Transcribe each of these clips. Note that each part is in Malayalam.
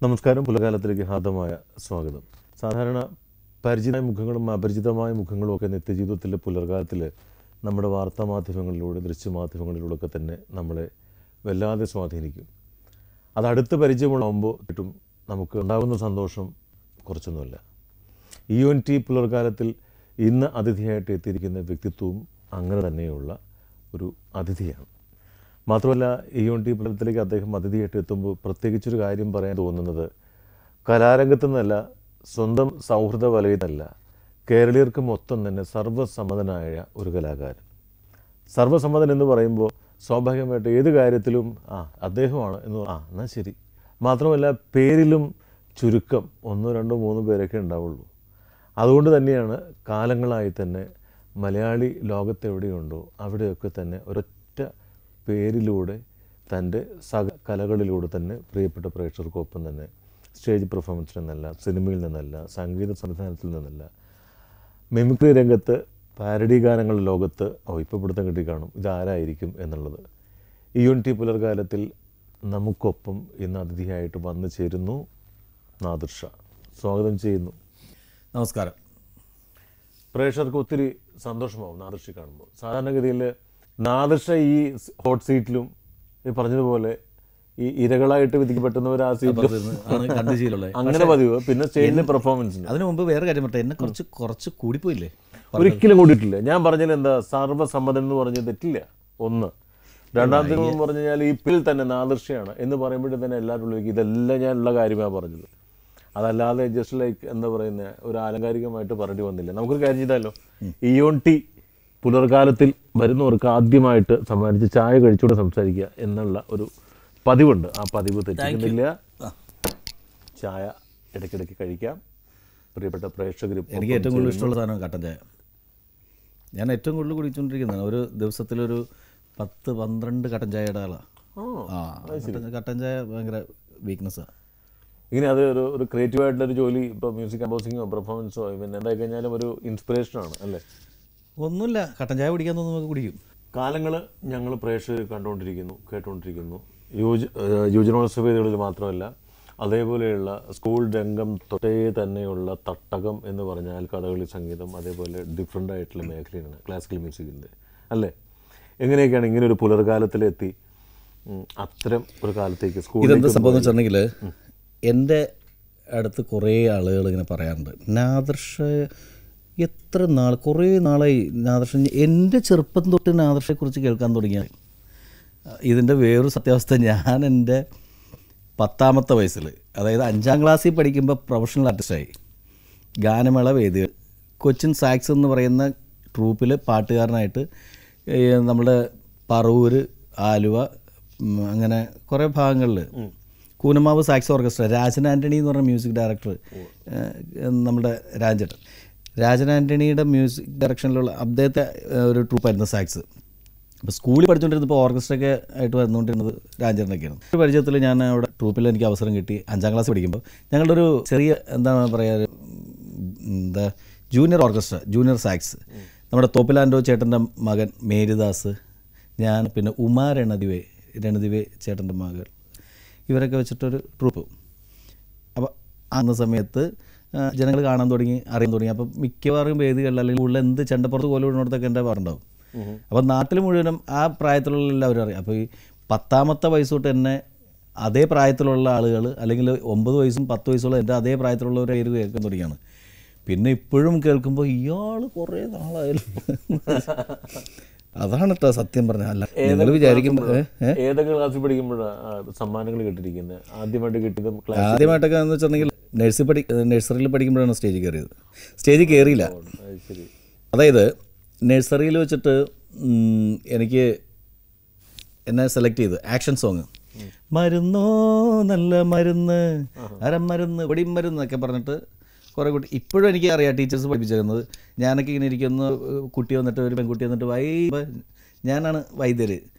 നമസ്കാരം. പുലകാലത്തിലേക്ക് ഹാർദമായ സ്വാഗതം. സാധാരണ പരിചിതമായ മുഖങ്ങളും അപരിചിതമായ മുഖങ്ങളും ഒക്കെ നിത്യജീവിതത്തിലെ പുലർകാലത്തിൽ നമ്മുടെ വാർത്താമാധ്യമങ്ങളിലൂടെ ദൃശ്യമാധ്യമങ്ങളിലൂടെയൊക്കെ തന്നെ നമ്മളെ വല്ലാതെ സ്വാധീനിക്കും. അത് അടുത്ത് പരിചയമുള്ളാകുമ്പോൾ കിട്ടും നമുക്ക് ഉണ്ടാകുന്ന സന്തോഷം കുറച്ചൊന്നുമില്ല. UNT പുലർകാലത്തിൽ ഇന്ന് അതിഥിയായിട്ട് എത്തിയിരിക്കുന്ന വ്യക്തിത്വവും അങ്ങനെ തന്നെയുള്ള ഒരു അതിഥിയാണ്. മാത്രമല്ല UNT പുലർത്തിലേക്ക് അദ്ദേഹം അതിഥിയായിട്ട് എത്തുമ്പോൾ പ്രത്യേകിച്ചൊരു കാര്യം പറയാൻ തോന്നുന്നത്, കലാരംഗത്തു നിന്നല്ല, സ്വന്തം സൗഹൃദ വലയത്തല്ല, കേരളീയർക്ക് മൊത്തം തന്നെ സർവ്വസമ്മതനായ ഒരു കലാകാരൻ. സർവ്വസമ്മതൻ എന്ന് പറയുമ്പോൾ സ്വാഭാവികമായിട്ട് ഏത് കാര്യത്തിലും അദ്ദേഹമാണ് എന്ന് എന്നാൽ ശരി. മാത്രമല്ല പേരിലും ചുരുക്കം 1, 2, 3 പേരൊക്കെ ഉണ്ടാവുള്ളൂ. അതുകൊണ്ട് തന്നെയാണ് കാലങ്ങളായി തന്നെ മലയാളി ലോകത്തെവിടെയുണ്ടോ അവിടെയൊക്കെ തന്നെ ഒരൊറ്റ പേരിലൂടെ തൻ്റെ കലകളിലൂടെ തന്നെ പ്രിയപ്പെട്ട പ്രേക്ഷകർക്കൊപ്പം തന്നെ സ്റ്റേജ് പെർഫോമൻസിൽ നിന്നല്ല, സിനിമയിൽ നിന്നല്ല, സംഗീത സംവിധാനത്തിൽ നിന്നല്ല, മിമിക്രി രംഗത്ത് പാരഡി ഗാനങ്ങളുടെ ലോകത്ത് ഇപ്പോൾ പിടുത്തം കിട്ടി കാണും ഇതാരായിരിക്കും എന്നുള്ളത്. UNT പുലർകാലത്തിൽ നമുക്കൊപ്പം ഇന്ന് അതിഥിയായിട്ട് വന്നു ചേരുന്നു നാദിർ ഷാ. സ്വാഗതം ചെയ്യുന്നു. നമസ്കാരം. പ്രേക്ഷകർക്ക് ഒത്തിരി സന്തോഷമാവും നാദിർ ഷാ കാണുമ്പോൾ. സാധാരണഗതിയിൽ നാദിർ ഷാ ഈ ഹോട്ട് സീറ്റിലും ഈ പറഞ്ഞതുപോലെ ഈ ഇരകളായിട്ട് വിധിക്കപ്പെട്ടുന്നവർ ആ സീറ്റിലും അങ്ങനെ പതിവ്. പിന്നെ സ്റ്റേജിലെ പെർഫോമൻസിന് അതിനു മുമ്പ് വേറെ കാര്യം പറഞ്ഞാൽ എന്നെ കുറച്ച് കൂടിപ്പോയില്ലേ? ഒരിക്കലും കൂടിയിട്ടില്ല. ഞാൻ പറഞ്ഞാൽ എന്താ, സർവ്വസമ്മതൻ എന്ന് പറഞ്ഞത് തെറ്റില്ല. ഒന്ന്. രണ്ടാമത്തെ പറഞ്ഞു കഴിഞ്ഞാൽ ഈ പിൽ തന്നെ നാദിർ ഷായാണ് എന്ന് പറയുമ്പോഴേ തന്നെ എല്ലാവരും ഉള്ളിലേക്ക് ഇതെല്ലാം ഞാനുള്ള കാര്യമാണ് പറഞ്ഞത്. അതല്ലാതെ ജസ്റ്റ് ലൈക്ക് എന്താ പറയുന്നത് ഒരു ആലങ്കാരികമായിട്ട് പറഞ്ഞിട്ട് വന്നില്ല. നമുക്കൊരു കാര്യം ചെയ്താലോ, UNT പുലർകാലത്തിൽ വരുന്നവർക്ക് ആദ്യമായിട്ട് സമ്മാനിച്ച് ചായ കഴിച്ചുകൊണ്ട് സംസാരിക്കുക എന്നുള്ള ഒരു പതിവുണ്ട്. ആ പതിവ് തെറ്റിക്കുന്നില്ല. ചായ ഇടയ്ക്കിടയ്ക്ക് കഴിക്കാം. പ്രിയപ്പെട്ട പ്രേക്ഷകർ, എനിക്ക് ഏറ്റവും കൂടുതൽ ഇഷ്ടമുള്ള സാധനം കട്ടൻ ചായ. ഞാൻ ഏറ്റവും കൂടുതൽ കുടിച്ചുകൊണ്ടിരിക്കുന്നതാണ്. ഒരു ദിവസത്തിലൊരു 10-12 കട്ടൻ ചായയുടെ ആളാണ്. കട്ടൻ ചായ ഭയങ്കര വീക്ക്നെസ്സാണ്. ഇങ്ങനെ അത് ഒരു ക്രിയേറ്റീവായിട്ടുള്ളൊരു ജോലി, ഇപ്പോൾ മ്യൂസിക് കമ്പോസിങ്ങോ പെർഫോമൻസോ പിന്നെ എന്തായി കഴിഞ്ഞാലും ഒരു ഇൻസ്പിറേഷനാണ് അല്ലേ? ഒന്നുമില്ല, കട്ടൻ ചായ കുടിക്കാൻ തോന്നുന്നു നമുക്ക് കുടിക്കും. കാലങ്ങൾ ഞങ്ങൾ പ്രേക്ഷകർ കണ്ടുകൊണ്ടിരിക്കുന്നു, കേട്ടുകൊണ്ടിരിക്കുന്നു. യുവജനോത്സവ വേദികളിൽ മാത്രമല്ല, അതേപോലെയുള്ള സ്കൂൾ രംഗം തൊട്ടേ തന്നെയുള്ള തട്ടകം എന്ന് പറഞ്ഞാൽ കഥകളി സംഗീതം, അതേപോലെ ഡിഫറെൻ്റ് ആയിട്ടുള്ള മേഖലയാണ് ക്ലാസിക്കൽ മ്യൂസിക്കിൻ്റെ അല്ലേ? എങ്ങനെയൊക്കെയാണ് ഇങ്ങനെ ഒരു പുലർകാലത്തിലെത്തി അത്തരം ഒരു കാലത്തേക്ക് സ്കൂൾ? ഇതെന്താ സംഭവം എന്ന് വെച്ചിട്ടുണ്ടെങ്കിൽ, എൻ്റെ അടുത്ത് കുറേ ആളുകൾ ഇങ്ങനെ പറയാറുണ്ട്, നാദിർ ഷാ കുറേ നാളായി നാദിർ ഷാ. എൻ്റെ ചെറുപ്പം തൊട്ട് നാദിർ ഷായെക്കുറിച്ച് കേൾക്കാൻ തുടങ്ങിയാണ്. ഇതിൻ്റെ വേറൊരു സത്യാവസ്ഥ, ഞാൻ എൻ്റെ 10ാമത്തെ വയസ്സിൽ, അതായത് 5ാം ക്ലാസ്സിൽ പഠിക്കുമ്പോൾ പ്രൊഫഷണൽ ആർട്ടിസ്റ്റായി. ഗാനമേള വേദികൾ, കൊച്ചിൻ സാക്സ് എന്ന് പറയുന്ന ട്രൂപ്പിൽ പാട്ടുകാരനായിട്ട് നമ്മുടെ പറവൂർ, ആലുവ, അങ്ങനെ കുറേ ഭാഗങ്ങളിൽ കൂനമാവ് സാക്സ് ഓർക്കസ്ട്ര, രാജൻ ആൻ്റണി എന്ന് പറഞ്ഞ മ്യൂസിക് ഡയറക്ടർ, നമ്മുടെ രാജൻ ആൻ്റണിയുടെ മ്യൂസിക് ഡയറക്ഷനിലുള്ള അദ്ദേഹത്തെ ഒരു ട്രൂപ്പായിരുന്നു സാക്സ്. അപ്പോൾ സ്കൂളിൽ പഠിച്ചുകൊണ്ടിരുന്നപ്പോൾ ഓർക്കസ്ട്രയൊക്കെ ആയിട്ട് വന്നുകൊണ്ടിരുന്നത് രാജനൊക്കെയാണ്. ഒരു പരിചയത്തിൽ ഞാൻ അവിടെ ട്രൂപ്പിൽ എനിക്ക് അവസരം കിട്ടി. 5ാം ക്ലാസ് പഠിക്കുമ്പോൾ ഞങ്ങളുടെ ഒരു ചെറിയ എന്താണ് പറയുക, ജൂനിയർ ഓർക്കസ്ട്ര, ജൂനിയർ സാക്സ്, നമ്മുടെ തോപ്പിലാൻഡോ ചേട്ടൻ്റെ മകൻ മേരിദാസ്, ഞാൻ, പിന്നെ ഉമാ രണദിവേ ചേട്ടൻ്റെ മകൾ, ഇവരൊക്കെ വെച്ചിട്ടൊരു ട്രൂപ്പ്. അപ്പോൾ അന്ന സമയത്ത് ജനങ്ങൾ കാണാൻ തുടങ്ങി, അറിയാൻ തുടങ്ങി. അപ്പോൾ മിക്കവാറും വേദികളിൽ അല്ലെങ്കിൽ ഉള്ള എന്ത് ചെണ്ടപ്പുറത്ത് കോലുവിടുന്നിടത്തൊക്കെ എൻ്റെ പാടുണ്ടാവും. അപ്പോൾ നാട്ടിൽ മുഴുവനും ആ പ്രായത്തിലുള്ള എല്ലാവരും അറിയാം. അപ്പോൾ ഈ 10ാമത്തെ വയസ്സ് തൊട്ട് തന്നെ അതേ പ്രായത്തിലുള്ള ആളുകൾ, അല്ലെങ്കിൽ 9 വയസ്സും 10 വയസ്സുള്ള എൻ്റെ അതേ പ്രായത്തിലുള്ളവർ പേര് കേൾക്കാൻ തുടങ്ങിയാണ്. പിന്നെ ഇപ്പോഴും കേൾക്കുമ്പോൾ ഇയാൾ കുറേ നാളായാലും അതാണ് കേട്ടോ സത്യം പറഞ്ഞാൽ. അല്ല, നിങ്ങൾ വിചാരിക്കുമ്പോൾ ഏതൊക്കെ ക്ലാസ്സിൽ പഠിക്കുമ്പോഴാണ് സമ്മാനങ്ങൾ കിട്ടിയിരിക്കുന്നത്? ആദ്യമായിട്ട് കിട്ടിയതും ആദ്യമായിട്ടൊക്കെ എന്ന് വെച്ചിട്ടുണ്ടെങ്കിൽ നഴ്സറിയിൽ പഠിക്കുമ്പോഴാണ് സ്റ്റേജിൽ കയറിയത്. സ്റ്റേജിൽ കയറിയില്ല, അതായത് നഴ്സറിയിൽ വെച്ചിട്ട് എനിക്ക് എന്നെ സെലക്ട് ചെയ്ത് ആക്ഷൻ സോങ്, മരുന്നോ നല്ല മരുന്ന്, അരമരുന്ന്, വെടിമരുന്ന് എന്നൊക്കെ പറഞ്ഞിട്ട് കുറേ കുട്ടി, ഇപ്പോഴും എനിക്ക് അറിയാം ടീച്ചേഴ്സ് പഠിപ്പിച്ചിരുന്നത്. ഞാനൊക്കെ ഇങ്ങനെ ഇരിക്കുന്ന കുട്ടി വന്നിട്ട്, ഒരു പെൺകുട്ടി വന്നിട്ട് ഞാനാണ് വൈദ്യർ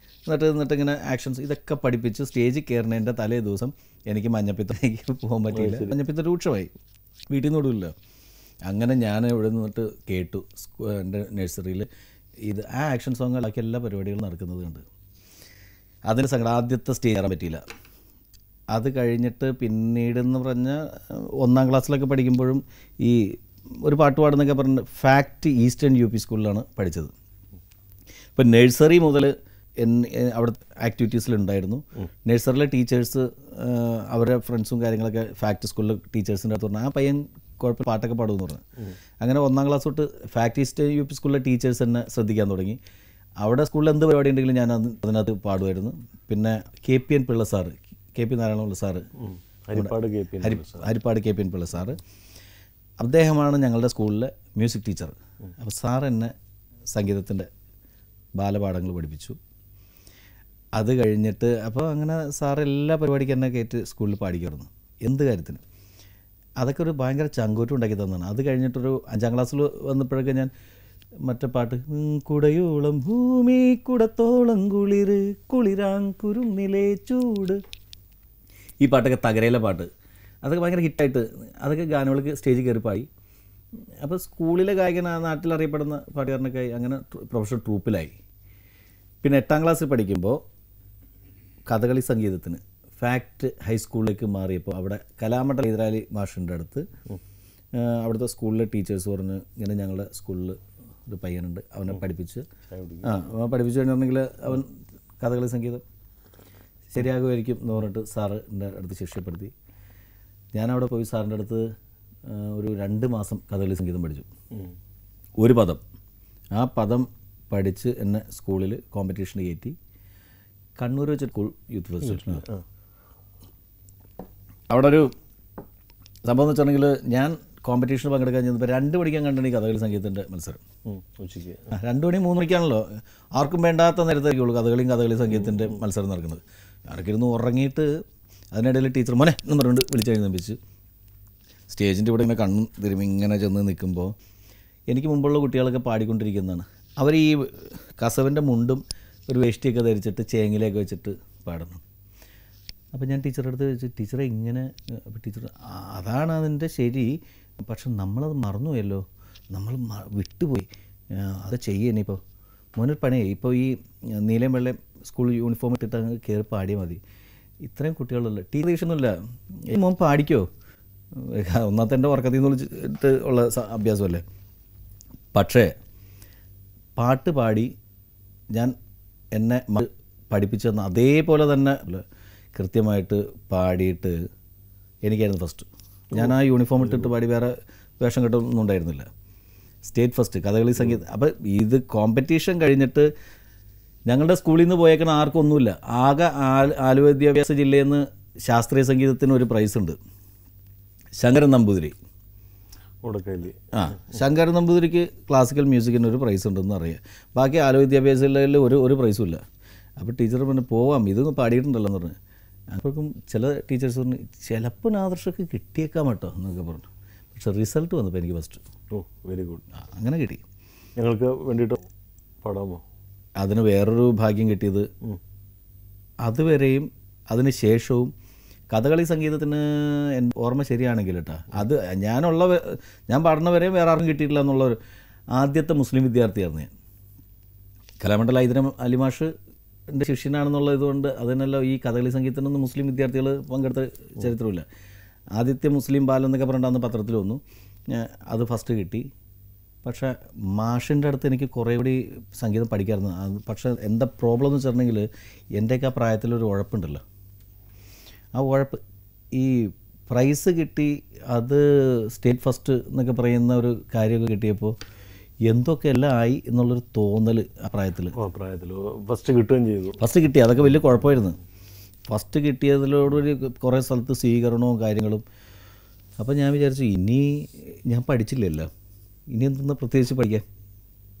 എന്നിട്ട് ഇങ്ങനെ ആക്ഷൻസ് ഇതൊക്കെ പഠിപ്പിച്ച് സ്റ്റേജിൽ കയറുന്നതിൻ്റെ തലേ ദിവസം എനിക്ക് മഞ്ഞപ്പിത്തത്തേക്ക് പോകാൻ പറ്റിയില്ല. മഞ്ഞപ്പിത്തം രൂക്ഷമായി, വീട്ടിൽ നിന്ന് വിടില്ല. അങ്ങനെ ഞാൻ ഇവിടെ നിന്നിട്ട് കേട്ടു എൻ്റെ നഴ്സറിയിൽ ഇത് ആ ആക്ഷൻ സോങ്ങുകളാക്കി എല്ലാ പരിപാടികളും നടക്കുന്നത് കണ്ട്. അതിന് സങ്കടം, ആദ്യത്തെ സ്റ്റേജ് കയറാൻ പറ്റിയില്ല. അത് കഴിഞ്ഞിട്ട് പിന്നീടെന്ന് പറഞ്ഞാൽ 1ാം ക്ലാസ്സിലൊക്കെ പഠിക്കുമ്പോഴും ഈ ഒരു പാട്ട് പാടുന്നൊക്കെ പറഞ്ഞ് ഫാക്റ്റ് ഈസ്റ്റേൺ യു പി സ്കൂളിലാണ് പഠിച്ചത്. ഇപ്പം നഴ്സറി മുതൽ അവിടെ ആക്ടിവിറ്റീസിലുണ്ടായിരുന്നു. നഴ്സറിയിലെ ടീച്ചേഴ്സ് അവരുടെ ഫ്രണ്ട്സും കാര്യങ്ങളൊക്കെ ഫാക്റ്റ് സ്കൂളിലെ ടീച്ചേഴ്സിൻ്റെ അടുത്ത് പറഞ്ഞു ആ പയ്യൻ കുഴപ്പമില്ല പാട്ടൊക്കെ പാടുമെന്ന് പറഞ്ഞു. അങ്ങനെ 1ാം ക്ലാസ് തൊട്ട് ഫാക്റ്റ് ഈസ്റ്റേൺ യു പി സ്കൂളിലെ ടീച്ചേഴ്സ് തന്നെ ശ്രദ്ധിക്കാൻ തുടങ്ങി. അവിടെ സ്കൂളിൽ എന്ത് പരിപാടി ഉണ്ടെങ്കിലും ഞാൻ അതിനകത്ത് പാടുമായിരുന്നു. പിന്നെ KPN Pillai sir, KP Narayana Pillai sir, Harippad KPN Pillai sir, അദ്ദേഹമാണ് ഞങ്ങളുടെ സ്കൂളിലെ മ്യൂസിക് ടീച്ചർ. അപ്പോൾ സാർ എന്നെ സംഗീതത്തിൻ്റെ ബാലപാഠങ്ങൾ പഠിപ്പിച്ചു. അത് കഴിഞ്ഞിട്ട് അപ്പോൾ അങ്ങനെ സാറ് എല്ലാ പരിപാടിക്കും എന്നെ കയറ്റി സ്കൂളിൽ പാടിക്കുമായിരുന്നു, എന്ത് കാര്യത്തിന്. അതൊക്കെ ഒരു ഭയങ്കര ചങ്കൂറ്റം ഉണ്ടാക്കി തന്നതാണ്. അത് കഴിഞ്ഞിട്ടൊരു 5ാം ക്ലാസ്സിൽ വന്നപ്പോഴൊക്കെ ഞാൻ മറ്റേ പാട്ട് കുടയോളം ഭൂമി കുടത്തോളം കുളിര് കുളിരാങ്കുരുന്നിലെ ചൂട്, ഈ പാട്ടൊക്കെ തകരയിലെ പാട്ട് അതൊക്കെ ഭയങ്കര ഹിറ്റായിട്ട് അതൊക്കെ ഗാനങ്ങൾക്ക് സ്റ്റേജിൽ കയറി പാടി. അപ്പോൾ സ്കൂളിലെ ഗായകൻ നാട്ടിലറിയപ്പെടുന്ന പാട്ടുകാരനൊക്കെ ആയി. അങ്ങനെ പ്രൊഫഷണൽ ട്രൂപ്പിലായി. പിന്നെ 8ാം ക്ലാസ്സിൽ പഠിക്കുമ്പോൾ കഥകളി സംഗീതത്തിന് ഫാക്റ്റ് ഹൈസ്കൂളിലേക്ക് മാറിയപ്പോൾ അവിടെ കലാമണ്ഡൽ ഹൈദരാലി മാഷിൻ്റെ അടുത്ത് അവിടുത്തെ സ്കൂളിലെ ടീച്ചേഴ്സ് പറഞ്ഞ് ഇങ്ങനെ ഞങ്ങളുടെ സ്കൂളിൽ ഒരു പയ്യനുണ്ട്, അവനെ പഠിപ്പിച്ച് പഠിപ്പിച്ചു കഴിഞ്ഞിട്ടുണ്ടെങ്കിൽ അവൻ കഥകളി സംഗീതം ശരിയാകുമായിരിക്കും എന്ന് പറഞ്ഞിട്ട് സാറിൻ്റെ അടുത്ത് ശിക്ഷപ്പെടുത്തി. ഞാനവിടെ പോയി സാറിൻ്റെ അടുത്ത് ഒരു 2 മാസം കഥകളി സംഗീതം പഠിച്ചു. ഒരു പദം, ആ പദം പഠിച്ച് എന്നെ സ്കൂളിൽ കോമ്പറ്റീഷന് കയറ്റി. കണ്ണൂർ വെച്ച് സ്കൂൾ യൂത്ത് ഫെസ്റ്റിവൽ അവിടെ ഒരു സംഭവം എന്ന് വെച്ചിട്ടുണ്ടെങ്കിൽ ഞാൻ കോമ്പറ്റീഷന് പങ്കെടുക്കാൻ ചെന്നപ്പോൾ 2 മണിക്കാൻ കണ്ടാണ് ഈ കഥകളി സംഗീതത്തിൻ്റെ മത്സരം. 2 മണി 3 മണിക്കാണല്ലോ, ആർക്കും വേണ്ടാത്ത നേരത്തേക്കുള്ളൂ കഥകളി സംഗീതത്തിൻ്റെ മത്സരം നടക്കുന്നത്. ഞാനൊക്കെ ഇരുന്ന് ഉറങ്ങിയിട്ട് അതിനിടയിൽ ടീച്ചർ മോനെ എന്ന് പറഞ്ഞുകൊണ്ട് വിളിച്ച് എഴുന്നേൽപ്പിച്ച് സ്റ്റേജിൻ്റെ ഇവിടെ ഇങ്ങനെ കണ്ണും തിരുമ്പി ഇങ്ങനെ ചെന്ന് നിൽക്കുമ്പോൾ എനിക്ക് മുമ്പുള്ള കുട്ടികളൊക്കെ പാടിക്കൊണ്ടിരിക്കുന്നതാണ്. അവർ ഈ കസവിൻ്റെ മുണ്ടും ഒരു വേഷ്ടിയൊക്കെ ധരിച്ചിട്ട് ചേങ്ങിലേക്ക് വെച്ചിട്ട് പാടുന്നു. അപ്പോൾ ഞാൻ ടീച്ചറുടെ അടുത്ത് ചോദിച്ചു, ടീച്ചറെ ഇങ്ങനെ. അപ്പോൾ ടീച്ചർ അതാണ് അതിൻ്റെ ശരി, പക്ഷെ നമ്മളത് മറന്നുപോയല്ലോ, നമ്മൾ വിട്ടുപോയി, അത് ചെയ്യുക. ഇപ്പോൾ മോനൊരു പണിയായി, ഇപ്പോൾ ഈ നീലയും വെള്ളയും സ്കൂൾ യൂണിഫോം ഇട്ടിട്ട് അങ്ങ് കയറി പാടിയാൽ മതി. ഇത്രയും കുട്ടികളുള്ള ടീച്ചൊന്നുമില്ല, മോൻ പാടിക്കോ, ഒന്നാമത്തെ എൻ്റെ ഉറക്കത്തിൽ നിന്ന് വിളിച്ചിട്ട് ഉള്ള അഭ്യാസമല്ലേ. പക്ഷേ പാട്ട് പാടി ഞാൻ എന്നെ പഠിപ്പിച്ചു തന്ന അതേപോലെ തന്നെ കൃത്യമായിട്ട് പാടിയിട്ട് എനിക്കായിരുന്നു ഫസ്റ്റ്. ഞാൻ ആ യൂണിഫോം ഇട്ടിട്ട് പാടി വേറെ വേഷം കെട്ടൊന്നും ഉണ്ടായിരുന്നില്ല. സ്റ്റേറ്റ് ഫസ്റ്റ് കഥകളി സംഗീതം. അപ്പോൾ ഇത് കോമ്പറ്റീഷൻ കഴിഞ്ഞിട്ട് ഞങ്ങളുടെ സ്കൂളിൽ നിന്ന് പോയേക്കണ ആർക്കും ഒന്നുമില്ല. ആകെ ആലുവ വിദ്യാഭ്യാസ ജില്ലയിൽ നിന്ന് ശാസ്ത്രീയ സംഗീതത്തിന് ഒരു പ്രൈസ് ഉണ്ട്, ശങ്കരൻ നമ്പൂതിരി. ശങ്കരൻ നമ്പൂതിരിക്ക് ക്ലാസിക്കൽ മ്യൂസിക്കിന് ഒരു പ്രൈസ് ഉണ്ടെന്ന് അറിയാം. ബാക്കി ആലുവ വിദ്യാഭ്യാസ ജില്ലയിൽ ഒരു പ്രൈസും ഇല്ല. അപ്പോൾ ടീച്ചർ പറഞ്ഞു പോവാം, ഇതൊന്നും പാടിയിട്ടുണ്ടല്ലോ എന്ന് പറഞ്ഞു. അപ്പോഴേക്കും ചില ടീച്ചേഴ്സ് പറഞ്ഞു ചിലപ്പോൾ നാദർഷക്ക് കിട്ടിയേക്കാം കേട്ടോ എന്നൊക്കെ പറഞ്ഞു. പക്ഷെ റിസൾട്ട് വന്നപ്പോൾ എനിക്ക് ഫസ്റ്റ്. Very good. അങ്ങനെ കിട്ടി. ഞങ്ങൾക്ക് വേണ്ടിയിട്ട് പാടാമോ? അതിന് വേറൊരു ഭാഗ്യം കിട്ടിയത് അതുവരെയും അതിന് ശേഷവും കഥകളി സംഗീതത്തിന് ഓർമ്മ ശരിയാണെങ്കിൽ കേട്ടോ, അത് ഞാൻ പാടുന്നവരെയും വേറെ ആർക്കും കിട്ടിയിട്ടില്ല എന്നുള്ളൊരു ആദ്യത്തെ മുസ്ലിം വിദ്യാർത്ഥിയായിരുന്നു ഞാൻ. കലാമണ്ഡൽ ഹൈദരാലി മാഷിൻ്റെ ശിഷ്യനാണെന്നുള്ള ഇതുകൊണ്ട് അതിനല്ല ഈ കഥകളി സംഗീതത്തിനൊന്നും മുസ്ലിം വിദ്യാർത്ഥികൾ പങ്കെടുത്ത ചരിത്രമില്ല. ആദ്യത്തെ മുസ്ലിം ബാലം എന്നൊക്കെ പറഞ്ഞിട്ട് അന്ന് പത്രത്തിൽ വന്നു, അത് ഫസ്റ്റ് കിട്ടി. പക്ഷേ മാഷിൻ്റെ അടുത്ത് എനിക്ക് കുറേ കൂടി സംഗീതം പഠിക്കാമായിരുന്നു. പക്ഷേ എന്താ പ്രോബ്ലം എന്ന് വെച്ചിട്ടുണ്ടെങ്കിൽ എൻ്റെയൊക്കെ ആ പ്രായത്തിലൊരു ഉഴപ്പുണ്ടല്ലോ, ആ ഉഴപ്പ് ഈ പ്രൈസ് കിട്ടി അത് സ്റ്റേറ്റ് ഫസ്റ്റ് എന്നൊക്കെ പറയുന്ന ഒരു കാര്യമൊക്കെ കിട്ടിയപ്പോൾ എന്തൊക്കെ എല്ലാം ആയി എന്നുള്ളൊരു തോന്നൽ ആ പ്രായത്തിൽ ഫസ്റ്റ് കിട്ടുകയും ചെയ്തു. ഫസ്റ്റ് കിട്ടി, അതൊക്കെ വലിയ കുഴപ്പമായിരുന്നു. ഫസ്റ്റ് കിട്ടിയതിലോടൊരു കുറേ സ്ഥലത്ത് സ്വീകരണവും കാര്യങ്ങളും. അപ്പോൾ ഞാൻ വിചാരിച്ചു ഇനി ഞാൻ പഠിച്ചില്ലല്ലോ, ഇനി എന്തെന്ന് പ്രത്യേകിച്ച് പഠിക്കാൻ,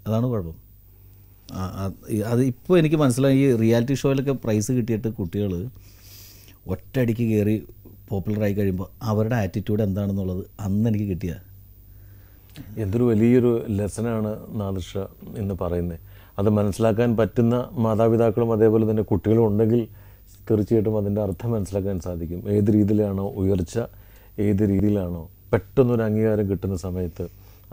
അതാണ് കുഴപ്പം. അത് ഇപ്പോൾ എനിക്ക് മനസ്സിലായി. ഈ റിയാലിറ്റി ഷോയിലൊക്കെ പ്രൈസ് കിട്ടിയിട്ട് കുട്ടികൾ ഒറ്റയടിക്ക് കയറി പോപ്പുലറായി കഴിയുമ്പോൾ അവരുടെ ആറ്റിറ്റ്യൂഡ് എന്താണെന്നുള്ളത് അന്ന് എനിക്ക് കിട്ടിയത്. എന്തൊരു വലിയൊരു ലെസനാണ് നാദർഷ എന്ന് പറയുന്നത്. അത് മനസ്സിലാക്കാൻ പറ്റുന്ന മാതാപിതാക്കളും അതേപോലെ തന്നെ കുട്ടികളും ഉണ്ടെങ്കിൽ തീർച്ചയായിട്ടും അതിൻ്റെ അർത്ഥം മനസ്സിലാക്കാൻ സാധിക്കും. ഏത് രീതിയിലാണോ ഉയർച്ച, ഏത് രീതിയിലാണോ പെട്ടെന്നൊരു അംഗീകാരം കിട്ടുന്ന സമയത്ത്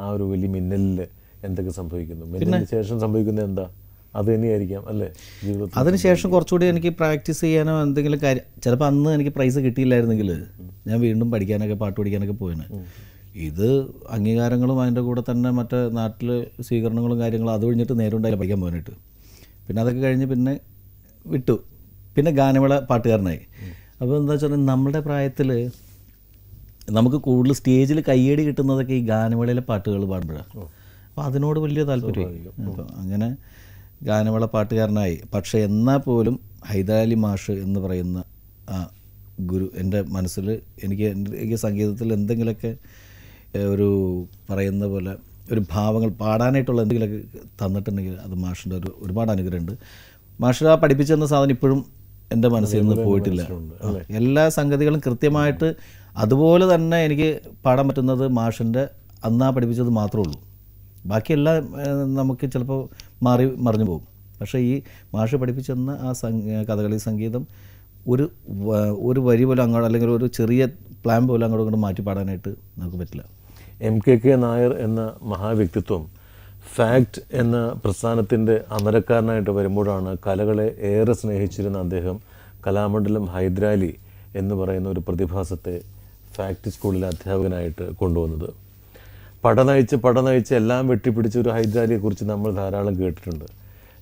ആ ഒരു വലിയ മിന്നലിൽ എന്തൊക്കെ സംഭവിക്കുന്നു, മിന്നലിന് ശേഷം സംഭവിക്കുന്നത് എന്താ? അത് തന്നെയായിരിക്കാം അല്ലേ ജീവിതത്തിൽ? അതിനുശേഷം കുറച്ചുകൂടി എനിക്ക് പ്രാക്ടീസ് ചെയ്യാനോ എന്തെങ്കിലും കാര്യം, ചിലപ്പോൾ അന്ന് എനിക്ക് പ്രൈസ് കിട്ടിയില്ലായിരുന്നെങ്കിൽ ഞാൻ വീണ്ടും പഠിക്കാനൊക്കെ പാട്ട് പഠിക്കാനൊക്കെ പോയിന്. ഇത് അംഗീകാരങ്ങളും അതിൻ്റെ കൂടെ തന്നെ മറ്റേ നാട്ടിൽ സ്വീകരണങ്ങളും കാര്യങ്ങളും അത് കഴിഞ്ഞിട്ട് നേരം ഉണ്ടായില്ല പഠിക്കാൻ പോകാനായിട്ട്. പിന്നെ അതൊക്കെ കഴിഞ്ഞ് പിന്നെ വിട്ടു. പിന്നെ ഗാനമേള പാട്ടുകാരനായി. അപ്പോൾ എന്താ വെച്ചാൽ നമ്മുടെ പ്രായത്തിൽ നമുക്ക് കൂടുതൽ സ്റ്റേജിൽ കയ്യടി കിട്ടുന്നതൊക്കെ ഈ ഗാനമേളയിലെ പാട്ടുകൾ പാടുമ്പോഴാണ്. അപ്പോൾ അതിനോട് വലിയ താല്പര്യമായി. അപ്പോൾ അങ്ങനെ ഗാനമേള പാട്ടുകാരനായി. പക്ഷേ എന്നാൽ പോലും ഹൈദരാലി മാഷ് എന്ന് പറയുന്ന ആ ഗുരു എൻ്റെ മനസ്സിൽ എനിക്ക് സംഗീതത്തിൽ എന്തെങ്കിലുമൊക്കെ ഒരു പറയുന്ന പോലെ ഒരു ഭാവങ്ങൾ പാടാനായിട്ടുള്ള എന്തെങ്കിലുമൊക്കെ തന്നിട്ടുണ്ടെങ്കിൽ അത് മാഷിൻ്റെ ഒരുപാട് അനുഗ്രഹമുണ്ട്. മാഷ് ആ പഠിപ്പിച്ചെന്ന സാധനം ഇപ്പോഴും എൻ്റെ മനസ്സിൽ നിന്ന് പോയിട്ടില്ല. എല്ലാ സംഗതികളും കൃത്യമായിട്ട് അതുപോലെ തന്നെ എനിക്ക് പാടാൻ പറ്റുന്നത് മാഷിൻ്റെ അന്നാ പഠിപ്പിച്ചത് മാത്രമേ ഉള്ളൂ. ബാക്കിയെല്ലാം നമുക്ക് ചിലപ്പോൾ മറിഞ്ഞു പോകും. പക്ഷേ ഈ മാഷ് പഠിപ്പിച്ചെന്ന ആ കഥകളി സംഗീതം ഒരു വരി പോലും അങ്ങോട്ട് അല്ലെങ്കിൽ ഒരു ചെറിയ പ്ലാൻ പോലും അങ്ങോട്ട് കൊണ്ട് മാറ്റി പാടാനായിട്ട് നമുക്ക് പറ്റില്ല. MKK നായർ എന്ന മഹാവ്യക്തിത്വം ഫാക്ട് എന്ന പ്രസ്ഥാനത്തിൻ്റെ അമരക്കാരനായിട്ട് വരുമ്പോഴാണ് കലകളെ ഏറെ സ്നേഹിച്ചിരുന്ന അദ്ദേഹം കലാമണ്ഡലം ഹൈദരാലി എന്ന് പറയുന്ന ഒരു പ്രതിഭാസത്തെ ഫാക്ട് സ്കൂളിലെ അധ്യാപകനായിട്ട് കൊണ്ടുവന്നത്. പടനയിച്ച് എല്ലാം വെട്ടിപ്പിടിച്ച ഒരു ഹൈദരാലിയെക്കുറിച്ച് നമ്മൾ ധാരാളം കേട്ടിട്ടുണ്ട്.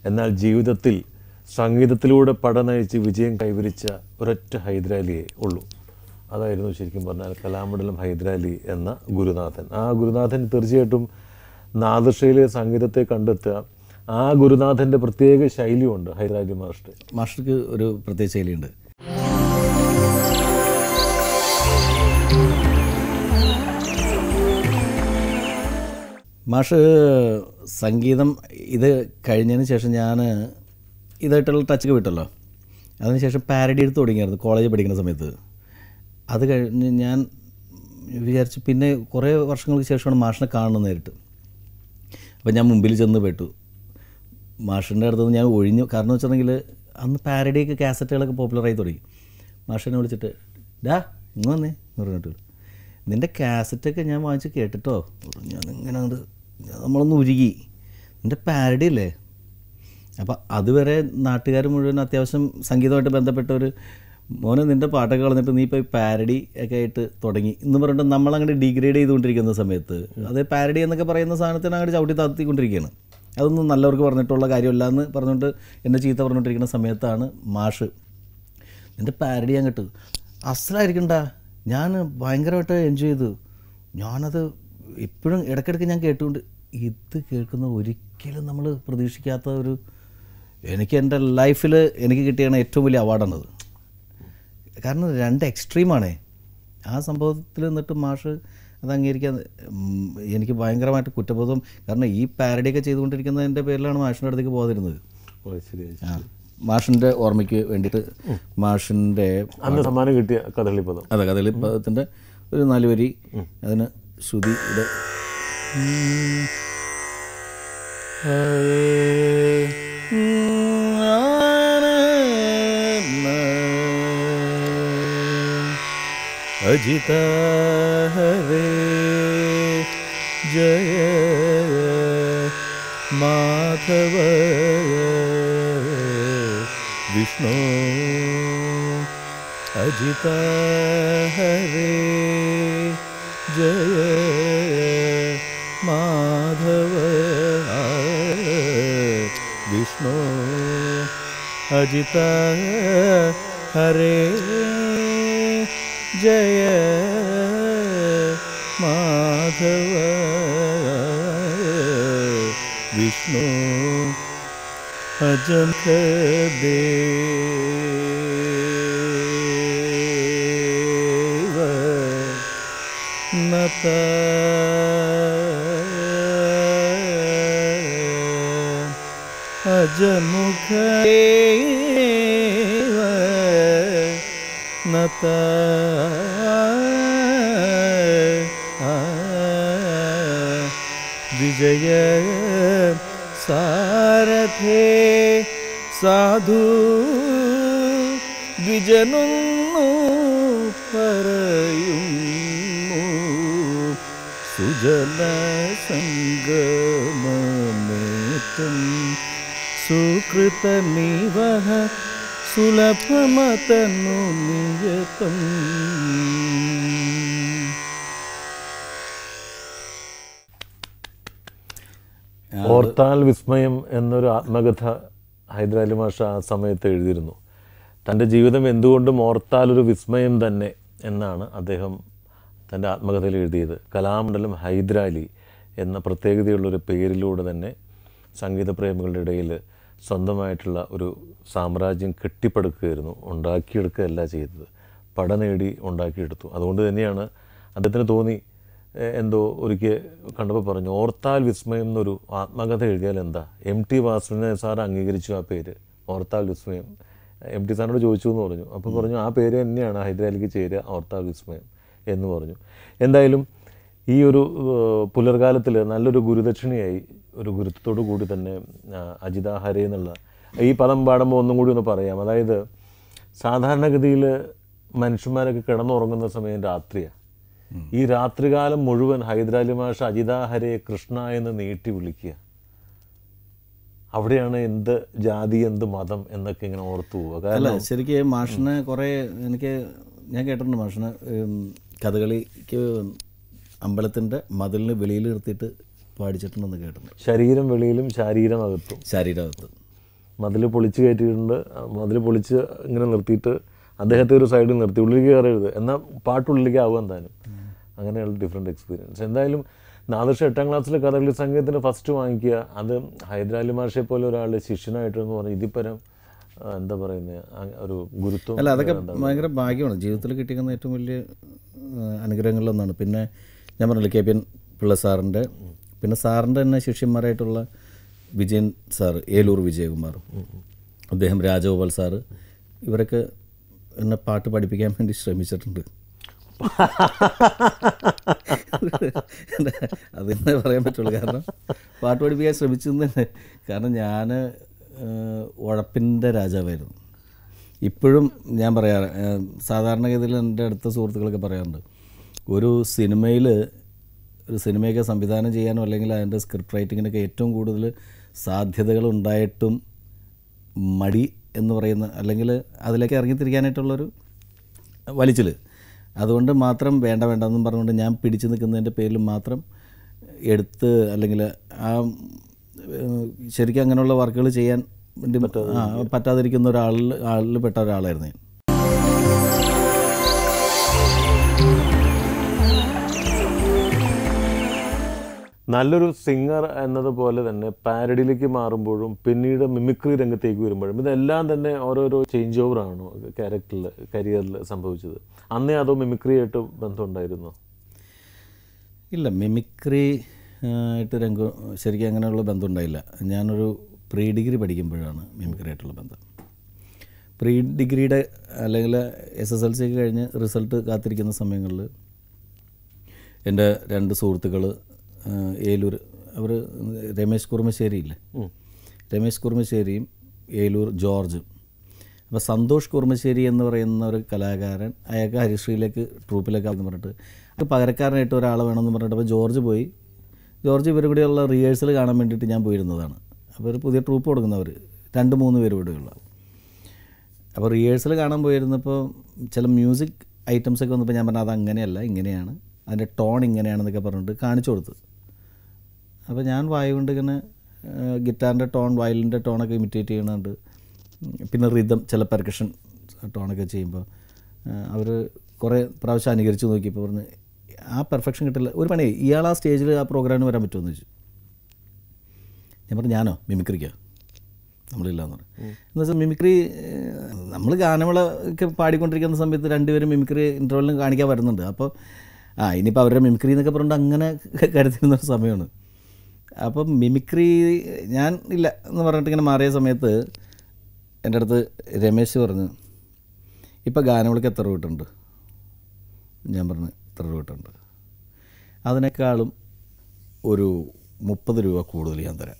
എന്നാൽ ജീവിതത്തിൽ സംഗീതത്തിലൂടെ പടനയിച്ച് വിജയം കൈവരിച്ച ഒരൊറ്റ ഹൈദരാലിയേ ഉള്ളൂ. അതായിരുന്നു ശരിക്കും പറഞ്ഞാൽ കലാമണ്ഡലം ഹൈദരാലി എന്ന ഗുരുനാഥൻ. ആ ഗുരുനാഥൻ തീർച്ചയായിട്ടും നാദർഷയിലെ സംഗീതത്തെ കണ്ടെത്തുക. ആ ഗുരുനാഥൻ്റെ പ്രത്യേക ശൈലിയുണ്ട് ഹൈദരാലി മാസ്റ്റർക്ക് ഒരു പ്രത്യേക ശൈലിയുണ്ട്. മാഷ് സംഗീതം ഇത് കഴിഞ്ഞതിന് ശേഷം ഞാൻ ഇതായിട്ടുള്ള ടച്ചൊക്കെ വിട്ടല്ലോ. അതിനുശേഷം പാരഡി എടുത്ത് തുടങ്ങിയായിരുന്നു കോളേജിൽ പഠിക്കുന്ന സമയത്ത്. അത് കഴിഞ്ഞ് ഞാൻ വിചാരിച്ചു പിന്നെ കുറേ വർഷങ്ങൾക്ക് ശേഷമാണ് മാഷിനെ കാണുന്നത് നേരിട്ട്. അപ്പോൾ ഞാൻ മുമ്പിൽ ചെന്ന് പെട്ടു. മാഷിൻ്റെ അടുത്തുനിന്ന് ഞാൻ ഒഴിഞ്ഞു. കാരണം വെച്ചിട്ടുണ്ടെങ്കിൽ അന്ന് പാരഡിയൊക്കെ കാസറ്റുകളൊക്കെ പോപ്പുലറായി തുടങ്ങി. മാഷിനെ വിളിച്ചിട്ട് ഡാ ഇങ്ങ് വന്നേ എന്ന് പറഞ്ഞിട്ട്, നിൻ്റെ കാസറ്റൊക്കെ ഞാൻ വാങ്ങിച്ച് കേട്ടിട്ടോ. ഞാൻ ഇങ്ങനെ നമ്മളൊന്ന് ഉരുകി. നിൻ്റെ പാരഡി അല്ലേ? അപ്പോൾ അതുവരെ നാട്ടുകാർ മുഴുവൻ അത്യാവശ്യം സംഗീതമായിട്ട് ബന്ധപ്പെട്ട ഒരു മോനെ നിൻ്റെ പാട്ടൊക്കെ കളഞ്ഞിട്ട് നീ ഇപ്പോൾ പാരഡി ഒക്കെ ആയിട്ട് തുടങ്ങി എന്ന് പറഞ്ഞിട്ട് നമ്മളങ്ങോട്ട് ഡിഗ്രേഡ് ചെയ്തുകൊണ്ടിരിക്കുന്ന സമയത്ത് അത് പാരഡി എന്നൊക്കെ പറയുന്ന സാധനത്തിന് അങ്ങോട്ട് ചവിട്ടി താത്തിക്കൊണ്ടിരിക്കുകയാണ്. അതൊന്നും നല്ലവർക്ക് പറഞ്ഞിട്ടുള്ള കാര്യമല്ല എന്ന് പറഞ്ഞുകൊണ്ട് എന്നെ ചീത്ത പറഞ്ഞുകൊണ്ടിരിക്കുന്ന സമയത്താണ് മാഷ് നിൻ്റെ പാരഡി അങ്ങോട്ട് അസലായിരിക്കണ്ട, ഞാൻ ഭയങ്കരമായിട്ട് എൻജോയ് ചെയ്തു. ഞാനത് ഇപ്പോഴും ഇടയ്ക്കിടയ്ക്ക് ഞാൻ കേട്ടുകൊണ്ട് ഇത് കേൾക്കുന്ന ഒരിക്കലും നമ്മൾ പ്രതീക്ഷിക്കാത്ത ഒരു എനിക്ക് എൻ്റെ ലൈഫിൽ എനിക്ക് കിട്ടിയാണ് ഏറ്റവും വലിയ അവാർഡാണത്. കാരണം രണ്ട് എക്സ്ട്രീമാണേ ആ സംഭവത്തിൽ നിന്നിട്ട് മാഷ് അത് അംഗീകരിക്കാൻ എനിക്ക് ഭയങ്കരമായിട്ട് കുറ്റബോധം. കാരണം ഈ പാരഡിയൊക്കെ ചെയ്തുകൊണ്ടിരിക്കുന്നതിൻ്റെ പേരിലാണ് മാഷിൻ്റെ അടുത്തേക്ക് പോകാതിരുന്നത്. മാഷിൻ്റെ ഓർമ്മയ്ക്ക് വേണ്ടിയിട്ട് മാഷിൻ്റെ അന്ന് സമ്മാനം കിട്ടിയ കഥകളിപ്പദം, അതെ കഥകളിപ്പദത്തിൻ്റെ ഒരു 4 വരി അതിന് ശ്രുതിയുടെ അജിത ഹരേ ജയ മാധവ വിഷ്ണു അജിത ഹരേ ജയ മാധവ വിഷ്ണു അജിത ഹരേ ജയ മാധവ വിഷ്ണു അജന്ത ദേവ നത അജമുഖ നത വിജയ സാരഥേ സാധു ദ്വിജനൊന്നു പറയുന്നു സുജല സംഗമമേറ്റം ಸುಕೃತ ನೀವಹ ಸುಲಭಮತನು ನಿಯತಂ. ഓർത്താൽ വിസ്മയം എന്നൊരു ആത്മകഥ ഹൈദരാലി മാഷ ആ സമയത്ത് എഴുതിയിരുന്നു. തൻ്റെ ജീവിതം എന്തുകൊണ്ടും ഓർത്താലൊരു വിസ്മയം തന്നെ എന്നാണ് അദ്ദേഹം തൻ്റെ ആത്മകഥയിൽ എഴുതിയത്. കലാമണ്ഡലം ഹൈദരാലി എന്ന പ്രത്യേകതയുള്ളൊരു പേരിലൂടെ തന്നെ സംഗീതപ്രേമികളുടെ ഇടയിൽ സ്വന്തമായിട്ടുള്ള ഒരു സാമ്രാജ്യം കെട്ടിപ്പടുക്കുകയായിരുന്നു, ഉണ്ടാക്കിയെടുക്കുകയല്ല ചെയ്തത്, പടനേടി ഉണ്ടാക്കിയെടുത്തു. അതുകൊണ്ട് തന്നെയാണ് അദ്ദേഹത്തിന് തോന്നി, എന്തോ ഒരിക്കൽ കണ്ടപ്പോൾ പറഞ്ഞു, ഓർത്താൽ വിസ്മയം എന്നൊരു ആത്മകഥ എഴുതിയാൽ എന്താ. MT വാസുദേവൻ സാർ അംഗീകരിച്ചു ആ പേര്, ഓർത്താൽ വിസ്മയം. MT സാറിനോട് ചോദിച്ചു എന്ന് പറഞ്ഞു. അപ്പോൾ പറഞ്ഞു ആ പേര് തന്നെയാണ് ഹൈദരാലിക്ക് ചേരുക, ഓർത്താൽ വിസ്മയം എന്ന് പറഞ്ഞു. എന്തായാലും ഈ ഒരു പുലർകാലത്തിൽ നല്ലൊരു ഗുരുദക്ഷിണയായി, ഒരു ഗുരുത്വത്തോടു കൂടി തന്നെ അജിത ഹരേ എന്നുള്ള ഈ പദം പാടുമ്പോൾ ഒന്നും കൂടി ഒന്ന് പറയാം. അതായത് സാധാരണഗതിയിൽ മനുഷ്യന്മാരൊക്കെ കിടന്നുറങ്ങുന്ന സമയം രാത്രിയാണ്. ഈ രാത്രികാലം മുഴുവൻ ഹൈദരാലി മാഷ അജിത ഹരേ കൃഷ്ണ എന്ന് നീട്ടി വിളിക്കുക. അവിടെയാണ് എന്ത് ജാതി എന്ത് മതം എന്നൊക്കെ ഇങ്ങനെ ഓർത്തു പോവുക. അല്ല, ശരിക്കും മാഷിനെ കുറേ ഞാൻ കേട്ടിട്ടുണ്ട്. മാഷിനെ കഥകളിക്ക് അമ്പലത്തിൻ്റെ മതിലിന് വെളിയിൽ നിർത്തിയിട്ട് പാടിച്ചിട്ടുണ്ടെന്ന് കേട്ടിട്ടുണ്ട്. ശരീരം വെളിയിലും ശരീരമകത്തും. മതിൽ പൊളിച്ച് കയറ്റിയിട്ടുണ്ട്. മതിൽ പൊളിച്ച് ഇങ്ങനെ നിർത്തിയിട്ട് അദ്ദേഹത്തെ ഒരു സൈഡിൽ നിർത്തി, ഉള്ളിലേക്ക് കയറരുത്, എന്നാൽ പാട്ടുള്ളിലേക്ക് ആവുക എന്തായാലും. അങ്ങനെയുള്ള ഡിഫറെൻറ്റ് എക്സ്പീരിയൻസ്. എന്തായാലും നാദർഷ 8ാം ക്ലാസ്സിൽ കഥകളി സംഗീതത്തിന് ഫസ്റ്റ് വാങ്ങിക്കുക, അത് ഹൈദരാലി മാഷെ പോലെ ഒരാൾ ശിഷ്യനായിട്ടെന്ന് പറഞ്ഞാൽ ഇതിപ്പരം എന്താ പറയുന്നത് ഒരു ഗുരുത്വം. അല്ല, അതൊക്കെ ഭയങ്കര ഭാഗ്യമാണ്, ജീവിതത്തിൽ കിട്ടിയിരിക്കുന്ന ഏറ്റവും വലിയ അനുഗ്രഹങ്ങളിലൊന്നാണ്. പിന്നെ ഞാൻ പറഞ്ഞില്ല, KPN പിള്ള സാറിൻ്റെ, പിന്നെ സാറിൻ്റെ തന്നെ ശിഷ്യന്മാരായിട്ടുള്ള വിജയൻ സാറ്, ഏലൂർ വിജയകുമാർ, അദ്ദേഹം രാജഗോപാൽ സാറ്, ഇവരൊക്കെ എന്നെ പാട്ട് പഠിപ്പിക്കാൻ വേണ്ടി ശ്രമിച്ചിട്ടുണ്ട്. അതെന്നെ പറയാൻ പറ്റുള്ളൂ. കാരണം പാട്ട് പഠിപ്പിക്കാൻ ശ്രമിച്ചെന്ന് തന്നെ. കാരണം ഞാൻ ഉഴപ്പിൻ്റെ രാജാവായിരുന്നു. ഇപ്പോഴും ഞാൻ പറയാറ്, സാധാരണഗതിയിൽ എൻ്റെ അടുത്ത സുഹൃത്തുക്കളൊക്കെ പറയാറുണ്ട്, ഒരു സിനിമയൊക്കെ സംവിധാനം ചെയ്യാനോ അല്ലെങ്കിൽ അതിൻ്റെ സ്ക്രിപ്റ്റ് റൈറ്റിങ്ങിനൊക്കെ ഏറ്റവും കൂടുതൽ സാധ്യതകൾ ഉണ്ടായിട്ടും മടി എന്ന് പറയുന്ന, അല്ലെങ്കിൽ അതിലേക്ക് ഇറങ്ങിത്തിരിക്കാനായിട്ടുള്ളൊരു വലിച്ചിൽ, അതുകൊണ്ട് മാത്രം വേണ്ട എന്നും പറഞ്ഞുകൊണ്ട് ഞാൻ പിടിച്ചു നിൽക്കുന്നതിൻ്റെ പേരിൽ മാത്രം എടുത്ത്, അല്ലെങ്കിൽ ആ ശരിക്കും അങ്ങനെയുള്ള വർക്കുകൾ ചെയ്യാൻ വേണ്ടി പറ്റാതിരിക്കുന്ന ആളിൽ പെട്ട ഒരാളായിരുന്നു ഞാൻ. നല്ലൊരു സിംഗർ എന്നതുപോലെ തന്നെ പാരഡിയിലേക്ക് മാറുമ്പോഴും പിന്നീട് മിമിക്രി രംഗത്തേക്ക് വരുമ്പോഴും ഇതെല്ലാം തന്നെ ഓരോരോ ചേഞ്ച് ഓവറാണോ ക്യാരക്ടറിൽ, കരിയറിൽ സംഭവിച്ചത്? അന്നേ അതോ മിമിക്രി ആയിട്ട് ബന്ധമുണ്ടായിരുന്നോ? ഇല്ല, മിമിക്രി ആയിട്ട് ശരിക്കും അങ്ങനെയുള്ള ബന്ധം ഉണ്ടായില്ല. ഞാനൊരു പ്രീ ഡിഗ്രി പഠിക്കുമ്പോഴാണ് മിമിക്രി ആയിട്ടുള്ള ബന്ധം. പ്രീ ഡിഗ്രിയുടെ അല്ലെങ്കിൽ SSLC കഴിഞ്ഞ് റിസൾട്ട് കാത്തിരിക്കുന്ന സമയങ്ങളിൽ എൻ്റെ 2 സുഹൃത്തുക്കൾ ഏലൂർ, അവർ രമേശ് കുറുമശ്ശേരിയില്ലേ, രമേശ് കുറുമശ്ശേരിയും ഏലൂർ ജോർജും. അപ്പോൾ സന്തോഷ് കുറുമശ്ശേരി എന്ന് പറയുന്ന ഒരു കലാകാരൻ, അയാൾക്ക് ഹരിശ്രീയിലേക്ക് ട്രൂപ്പിലേക്ക് ആണെന്ന് പറഞ്ഞിട്ട് അത് പകരക്കാരനായിട്ട് ഒരാളെ വേണമെന്ന് പറഞ്ഞിട്ട് അപ്പോൾ ജോർജ് ഇവർ കൂടെയുള്ള റിഹേഴ്സൽ കാണാൻ വേണ്ടിയിട്ട് ഞാൻ പോയിരുന്നതാണ്. അപ്പോൾ ഒരു പുതിയ ട്രൂപ്പ് കൊടുക്കുന്നവർ 2-3 പേര് കൂടെയുള്ള. അപ്പോൾ റിഹേഴ്സൽ കാണാൻ പോയിരുന്നപ്പോൾ ചില മ്യൂസിക് ഐറ്റംസൊക്കെ വന്നപ്പോൾ ഞാൻ പറഞ്ഞാൽ അതങ്ങനെയല്ല, ഇങ്ങനെയാണ്, അതിൻ്റെ ടോൺ ഇങ്ങനെയാണെന്നൊക്കെ പറഞ്ഞിട്ട് കാണിച്ചു കൊടുത്തു. അപ്പോൾ ഞാൻ വായ കൊണ്ട് ഇങ്ങനെ ഗിറ്റാറിൻ്റെ ടോൺ, വയലിൻ്റെ ടോണൊക്കെ ഇമിറ്റേറ്റ് ചെയ്യണുണ്ട്. പിന്നെ റിതം, ചില പെർക്കഷൻ ടോണൊക്കെ ചെയ്യുമ്പോൾ അവർ കുറേ പ്രാവശ്യം അനുകരിച്ച് നോക്കിയപ്പോൾ പറഞ്ഞ് ആ പെർഫെക്ഷൻ കിട്ടില്ല, ഒരു പണി ഇയാൾ ആ സ്റ്റേജിൽ ആ പ്രോഗ്രാമിന് വരാൻ പറ്റുമെന്ന് ചോദിച്ചു. ഞാൻ പറഞ്ഞു ഞാനോ മിമിക്രിക്കോ? നമ്മളില്ലാന്ന് പറഞ്ഞു. എന്ന് വെച്ചാൽ മിമിക്രി നമ്മൾ ഗാനമേളൊക്കെ പാടിക്കൊണ്ടിരിക്കുന്ന സമയത്ത് 2 പേരും മിമിക്രി ഇൻ്റർവെല്ലിന് കാണിക്കാൻ വരുന്നുണ്ട്. അപ്പോൾ ഇനിയിപ്പോൾ അവരുടെ മിമിക്രി എന്നൊക്കെ പറഞ്ഞിട്ട് അങ്ങനെ കരുതിരുന്നൊരു സമയമാണ്. അപ്പം മിമിക്രി ഞാൻ ഇല്ല എന്ന് പറഞ്ഞിട്ട് ഇങ്ങനെ മാറിയ സമയത്ത് എൻ്റെ അടുത്ത് രമേശ് പറഞ്ഞു, ഇപ്പോൾ ഗാനമേളയ്ക്ക് എത്ര രൂപ കിട്ടുന്നുണ്ട്? ഞാൻ പറഞ്ഞു എത്ര രൂപ കിട്ടുന്നുണ്ട്, അതിനേക്കാളും ഒരു 30 രൂപ കൂടുതൽ ഞാൻ തരാം.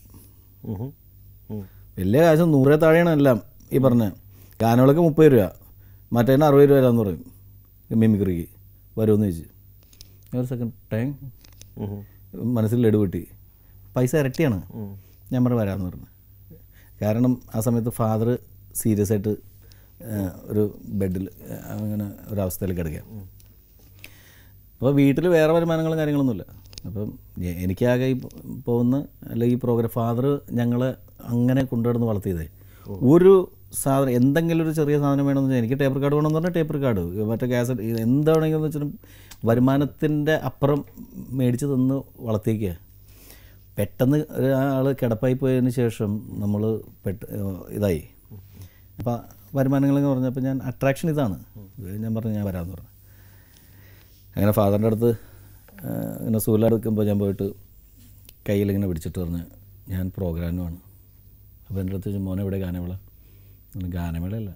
വലിയ കാശ് 100 താഴെയാണ് എല്ലാം ഈ പറഞ്ഞ. ഗാനമേളയ്ക്ക് 30 രൂപ, മറ്റേതിന് 60 രൂപ തരാമെന്ന് പറയും. മിമിക്രിക്ക് വരുമെന്ന് ചോദിച്ചു. ഒരു സെക്കൻഡ് ടൈം മനസ്സിൽ ലഡു കിട്ടി, പൈസ ഇരട്ടിയാണ്. ഞാൻ പറഞ്ഞു വരാമെന്ന് പറഞ്ഞു. കാരണം ആ സമയത്ത് ഫാദർ സീരിയസ് ആയിട്ട് ഒരു ബെഡിൽ അങ്ങനെ ഒരവസ്ഥയിൽ കിടക്കുക. അപ്പോൾ വീട്ടിൽ വേറെ വരുമാനങ്ങളും കാര്യങ്ങളൊന്നുമില്ല. അപ്പം എനിക്കാകെ ഈ പോകുന്ന അല്ലെങ്കിൽ ഈ പ്രോഗ്രാം ഫാദർ ഞങ്ങളെ അങ്ങനെ കൊണ്ടുവന്ന് വളർത്തിയതേ. ഒരു സാധനം എന്തെങ്കിലും ഒരു ചെറിയ സാധനം വേണമെന്ന് വെച്ചാൽ എനിക്ക് ടേപ്പ് കാർഡ് വേണമെന്ന് പറഞ്ഞാൽ ടേപ്പ് കാർഡ്, മറ്റേ കാസറ്റ്, എന്താണെങ്കിലും വെച്ചാൽ വരുമാനത്തിൻ്റെ അപ്പുറം മേടിച്ച് തന്ന് വളർത്തിയേക്കുക. പെട്ടെന്ന് ഒരാൾ കിടപ്പായി പോയതിന് ശേഷം നമ്മൾ ഇതായി. അപ്പോൾ വരുമാനങ്ങളെന്ന് പറഞ്ഞപ്പോൾ ഞാൻ അട്രാക്ഷൻ ഇതാണ്, ഞാൻ പറഞ്ഞു ഞാൻ വരാമെന്ന് പറഞ്ഞു. അങ്ങനെ ഫാദറിൻ്റെ അടുത്ത് ഇങ്ങനെ സൂലാടുക്കുമ്പോൾ ഞാൻ പോയിട്ട് കയ്യിലിങ്ങനെ പിടിച്ചിട്ട് പറഞ്ഞ് ഞാൻ പ്രോഗ്രാമുമാണ്. അപ്പോൾ എൻ്റെ അടുത്ത് മോനെ എവിടെ ഗാനമേള? ഗാനമേളയല്ല,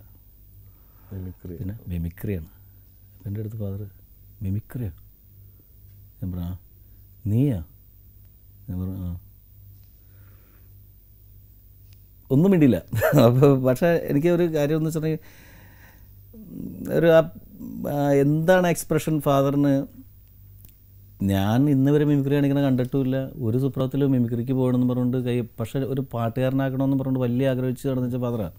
പിന്നെ മിമിക്രിയാണ്. അപ്പോൾ എൻ്റെ അടുത്ത് ഫാദർ മിമിക്രിയോ? ഞാൻ പറഞ്ഞു ആ. നീയാ? ഞാൻ പറഞ്ഞു ആ. ഒന്നും മിണ്ടിയില്ല. അപ്പോൾ പക്ഷേ എനിക്ക് ഒരു കാര്യം എന്ന് വെച്ചിട്ടുണ്ടെങ്കിൽ ഒരു എന്താണ് എക്സ്പ്രഷൻ ഫാദറിന്. ഞാൻ ഇന്ന് വരെ മിമിക്രി കാണിക്കണ കണ്ടിട്ടുമില്ല. ഒരു സുപ്രഭാതത്തിൽ മിമിക്രിക്ക് പോകണമെന്ന് പറഞ്ഞുകൊണ്ട് പക്ഷേ ഒരു പാട്ടുകാരനാക്കണമെന്ന് പറഞ്ഞുകൊണ്ട് വലിയ ആഗ്രഹിച്ച് നടന്നു വെച്ചാൽ ഫാദറാണ്.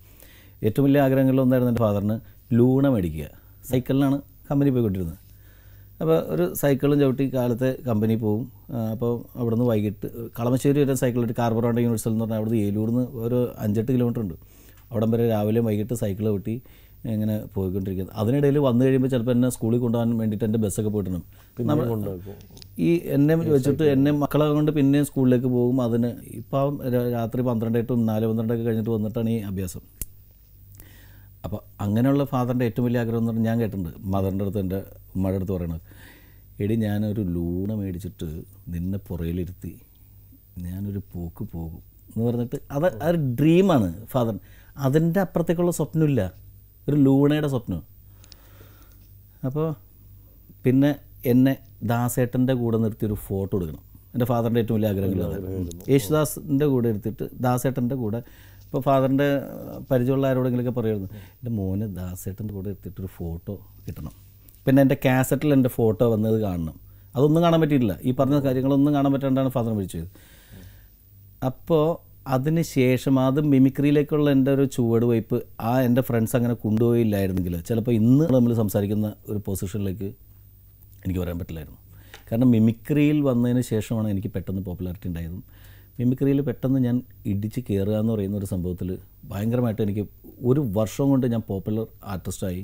ഏറ്റവും വലിയ ആഗ്രഹങ്ങളിലൊന്നായിരുന്നു എൻ്റെ ഫാദറിന് ലൂണ മേടിക്കുക. സൈക്കിളിനാണ് കമ്പനി പോയിക്കൊണ്ടിരുന്നത്. അപ്പോൾ ഒരു സൈക്കിളും ചവിട്ടി കാലത്തെ കമ്പനി പോവും. അപ്പോൾ അവിടുന്ന് വൈകിട്ട് കളമശ്ശേരി വരെ സൈക്കിളിട്ട് കാർബറോണ്ട യൂണിവേഴ്സിറ്റി എന്ന് പറഞ്ഞാൽ അവിടുന്ന് ഏലൂർന്ന് ഒരു 5-8 കിലോമീറ്റർ ഉണ്ട്. അവിടം വരെ രാവിലെ വൈകിട്ട് സൈക്കിൾ ചവിട്ടി ഇങ്ങനെ പോയിക്കൊണ്ടിരിക്കുന്നത്. അതിനിടയിൽ വന്നു കഴിയുമ്പോൾ ചിലപ്പോൾ എന്നെ സ്കൂളിൽ കൊണ്ടുപോകാൻ വേണ്ടിയിട്ട് എൻ്റെ ബസ്സൊക്കെ പോയിട്ടുണ്ട്. ഈ എന്നെ വെച്ചിട്ട് എന്നെ മക്കളെ കൊണ്ട് പിന്നെയും സ്കൂളിലേക്ക് പോകും. അതിന് ഇപ്പം രാത്രി 12-8, 4-12 കഴിഞ്ഞിട്ട് വന്നിട്ടാണ് ഈ അഭ്യാസം. അപ്പോൾ അങ്ങനെയുള്ള ഫാദറിൻ്റെ ഏറ്റവും വലിയ ആഗ്രഹം എന്ന് പറഞ്ഞാൽ ഞാൻ കേട്ടിട്ടുണ്ട് മദറിൻ്റെ അടുത്ത്, എൻ്റെ ഉമ്മയുടെ അടുത്ത് പറയണത്, എടി ഞാനൊരു ലൂണ മേടിച്ചിട്ട് നിന്നെ പുറയിലിരുത്തി ഞാനൊരു പോക്ക് പോകും എന്ന് പറഞ്ഞിട്ട് അത് ഒരു ഡ്രീമാണ് ഫാദർ. അതിൻ്റെ അപ്പുറത്തേക്കുള്ള സ്വപ്നമില്ല, ഒരു ലൂണയുടെ സ്വപ്നം. അപ്പോൾ പിന്നെ എന്നെ ദാസേട്ടൻ്റെ കൂടെ നിർത്തിയൊരു ഫോട്ടോ എടുക്കണം. എൻ്റെ ഫാദറിൻ്റെ ഏറ്റവും വലിയ ആഗ്രഹങ്ങളിലാണ്. യേശുദാസിൻ്റെ കൂടെ എടുത്തിട്ട് ദാസേട്ടൻ്റെ കൂടെ. ഇപ്പോൾ ഫാദറിൻ്റെ പരിചയമുള്ള ആരോടെങ്കിലൊക്കെ പറയുമായിരുന്നു, എൻ്റെ മോന് ദാസേട്ടൻ്റെ കൂടെ എടുത്തിട്ടൊരു ഫോട്ടോ കിട്ടണം. പിന്നെ എൻ്റെ കാസറ്റിൽ എൻ്റെ ഫോട്ടോ വന്നത് കാണണം. അതൊന്നും കാണാൻ പറ്റിയിട്ടില്ല. ഈ പറഞ്ഞ കാര്യങ്ങളൊന്നും കാണാൻ പറ്റാണ്ടാണ് ഫാദറിനെ വിളിച്ചത്. അപ്പോൾ അതിന് ശേഷം അത് മിമിക്രിയിലേക്കുള്ള എൻ്റെ ഒരു ചുവട് വയ്പ്പ് എൻ്റെ ഫ്രണ്ട്സ് അങ്ങനെ കൊണ്ടുപോയില്ലായിരുന്നെങ്കിൽ ചിലപ്പോൾ ഇന്ന് നമ്മൾ സംസാരിക്കുന്ന ഒരു പൊസിഷനിലേക്ക് എനിക്ക് വരാൻ പറ്റില്ലായിരുന്നു. കാരണം മിമിക്രിയിൽ വന്നതിന് ശേഷമാണ് എനിക്ക് പെട്ടെന്ന് പോപ്പുലാരിറ്റി ഉണ്ടായതും. മിമിക്രിയിൽ പെട്ടെന്ന് ഞാൻ ഇടിച്ച് കയറുക എന്ന് പറയുന്ന ഒരു സംഭവത്തിൽ ഭയങ്കരമായിട്ട് എനിക്ക് ഒരു വർഷം കൊണ്ട് ഞാൻ പോപ്പുലർ ആർട്ടിസ്റ്റായി.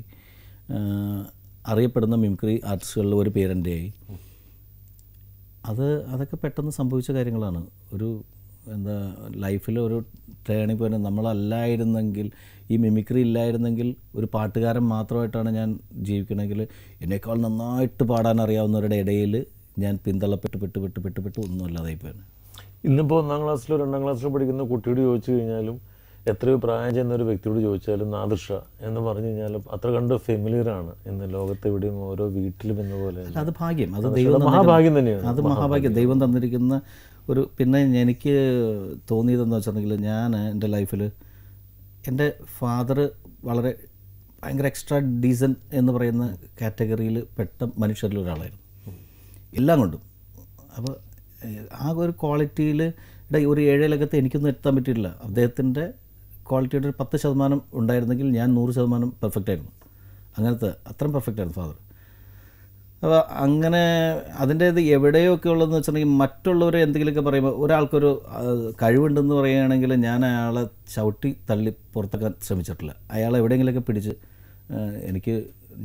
അറിയപ്പെടുന്ന മിമിക്രി ആർട്ടിസ്റ്റുകളിൽ ഒരു പേരെൻ്റെ ആയി. അതൊക്കെ പെട്ടെന്ന് സംഭവിച്ച കാര്യങ്ങളാണ്. ഒരു എന്താ ലൈഫിൽ ഒരു ടേണിംഗ് പോയിന്റ്. നമ്മളല്ലായിരുന്നെങ്കിൽ, ഈ മിമിക്രി ഇല്ലായിരുന്നെങ്കിൽ ഒരു പാട്ടുകാരൻ മാത്രമായിട്ടാണ് ഞാൻ ജീവിക്കണമെങ്കിൽ എന്നേക്കാൾ നന്നായിട്ട് പാടാൻ അറിയാവുന്നവരുടെ ഇടയിൽ ഞാൻ പിന്തള്ളപ്പെട്ട് ഒന്നുമല്ലാതായി പോയാണ്. ഇന്നിപ്പോൾ 1ാം ക്ലാസ്സിലോ 2ാം ക്ലാസ്സിലോ പഠിക്കുന്ന കുട്ടിയോട് ചോദിച്ചു കഴിഞ്ഞാലും, എത്രയോ പ്രായം ചെയ്യുന്ന ഒരു വ്യക്തിയോട് ചോദിച്ചാലും നാദിർഷ എന്ന് പറഞ്ഞു കഴിഞ്ഞാലും അത്ര കണ്ട് ഫെമിലിയറാണ് ഇന്ന് ലോകത്തെവിടെയും ഓരോ വീട്ടിലും എന്ന പോലെ. അത് ഭാഗ്യം, അത് മഹാഭാഗ്യം തന്നെയാണ്. അത് മഹാഭാഗ്യം, ദൈവം തന്നിരിക്കുന്ന ഒരു. പിന്നെ എനിക്ക് തോന്നിയതെന്ന് വെച്ചിട്ടുണ്ടെങ്കിൽ ഞാൻ എൻ്റെ ലൈഫിൽ എൻ്റെ ഫാദർ വളരെ ഭയങ്കര എക്സ്ട്രാ ഡീസൻറ്റ് എന്ന് പറയുന്ന കാറ്റഗറിയിൽ പെട്ട മനുഷ്യരിൽ ഒരാളായിരുന്നു എല്ലാം കൊണ്ടും. അപ്പോൾ ആ ഒരു ക്വാളിറ്റിയിൽ ഒരു 7 എനിക്കൊന്നും എത്താൻ പറ്റിയിട്ടില്ല. അദ്ദേഹത്തിൻ്റെ ക്വാളിറ്റിയുടെ ഒരു 10% ഉണ്ടായിരുന്നെങ്കിൽ ഞാൻ 100% പെർഫെക്റ്റ് ആയിരുന്നു. അങ്ങനത്തെ അത്രയും പെർഫെക്റ്റ് ആയിരുന്നു ഫാദർ. അപ്പോൾ അങ്ങനെ അതിൻ്റെ ഇത് എവിടെയൊക്കെ ഉള്ളതെന്ന് വെച്ചിട്ടുണ്ടെങ്കിൽ മറ്റുള്ളവർ എന്തെങ്കിലുമൊക്കെ പറയുമ്പോൾ ഒരാൾക്കൊരു കഴിവുണ്ടെന്ന് പറയുകയാണെങ്കിൽ ഞാൻ അയാളെ ചവിട്ടി തള്ളി പുറത്താക്കാൻ ശ്രമിച്ചിട്ടില്ല. അയാളെ എവിടെയെങ്കിലുമൊക്കെ പിടിച്ച്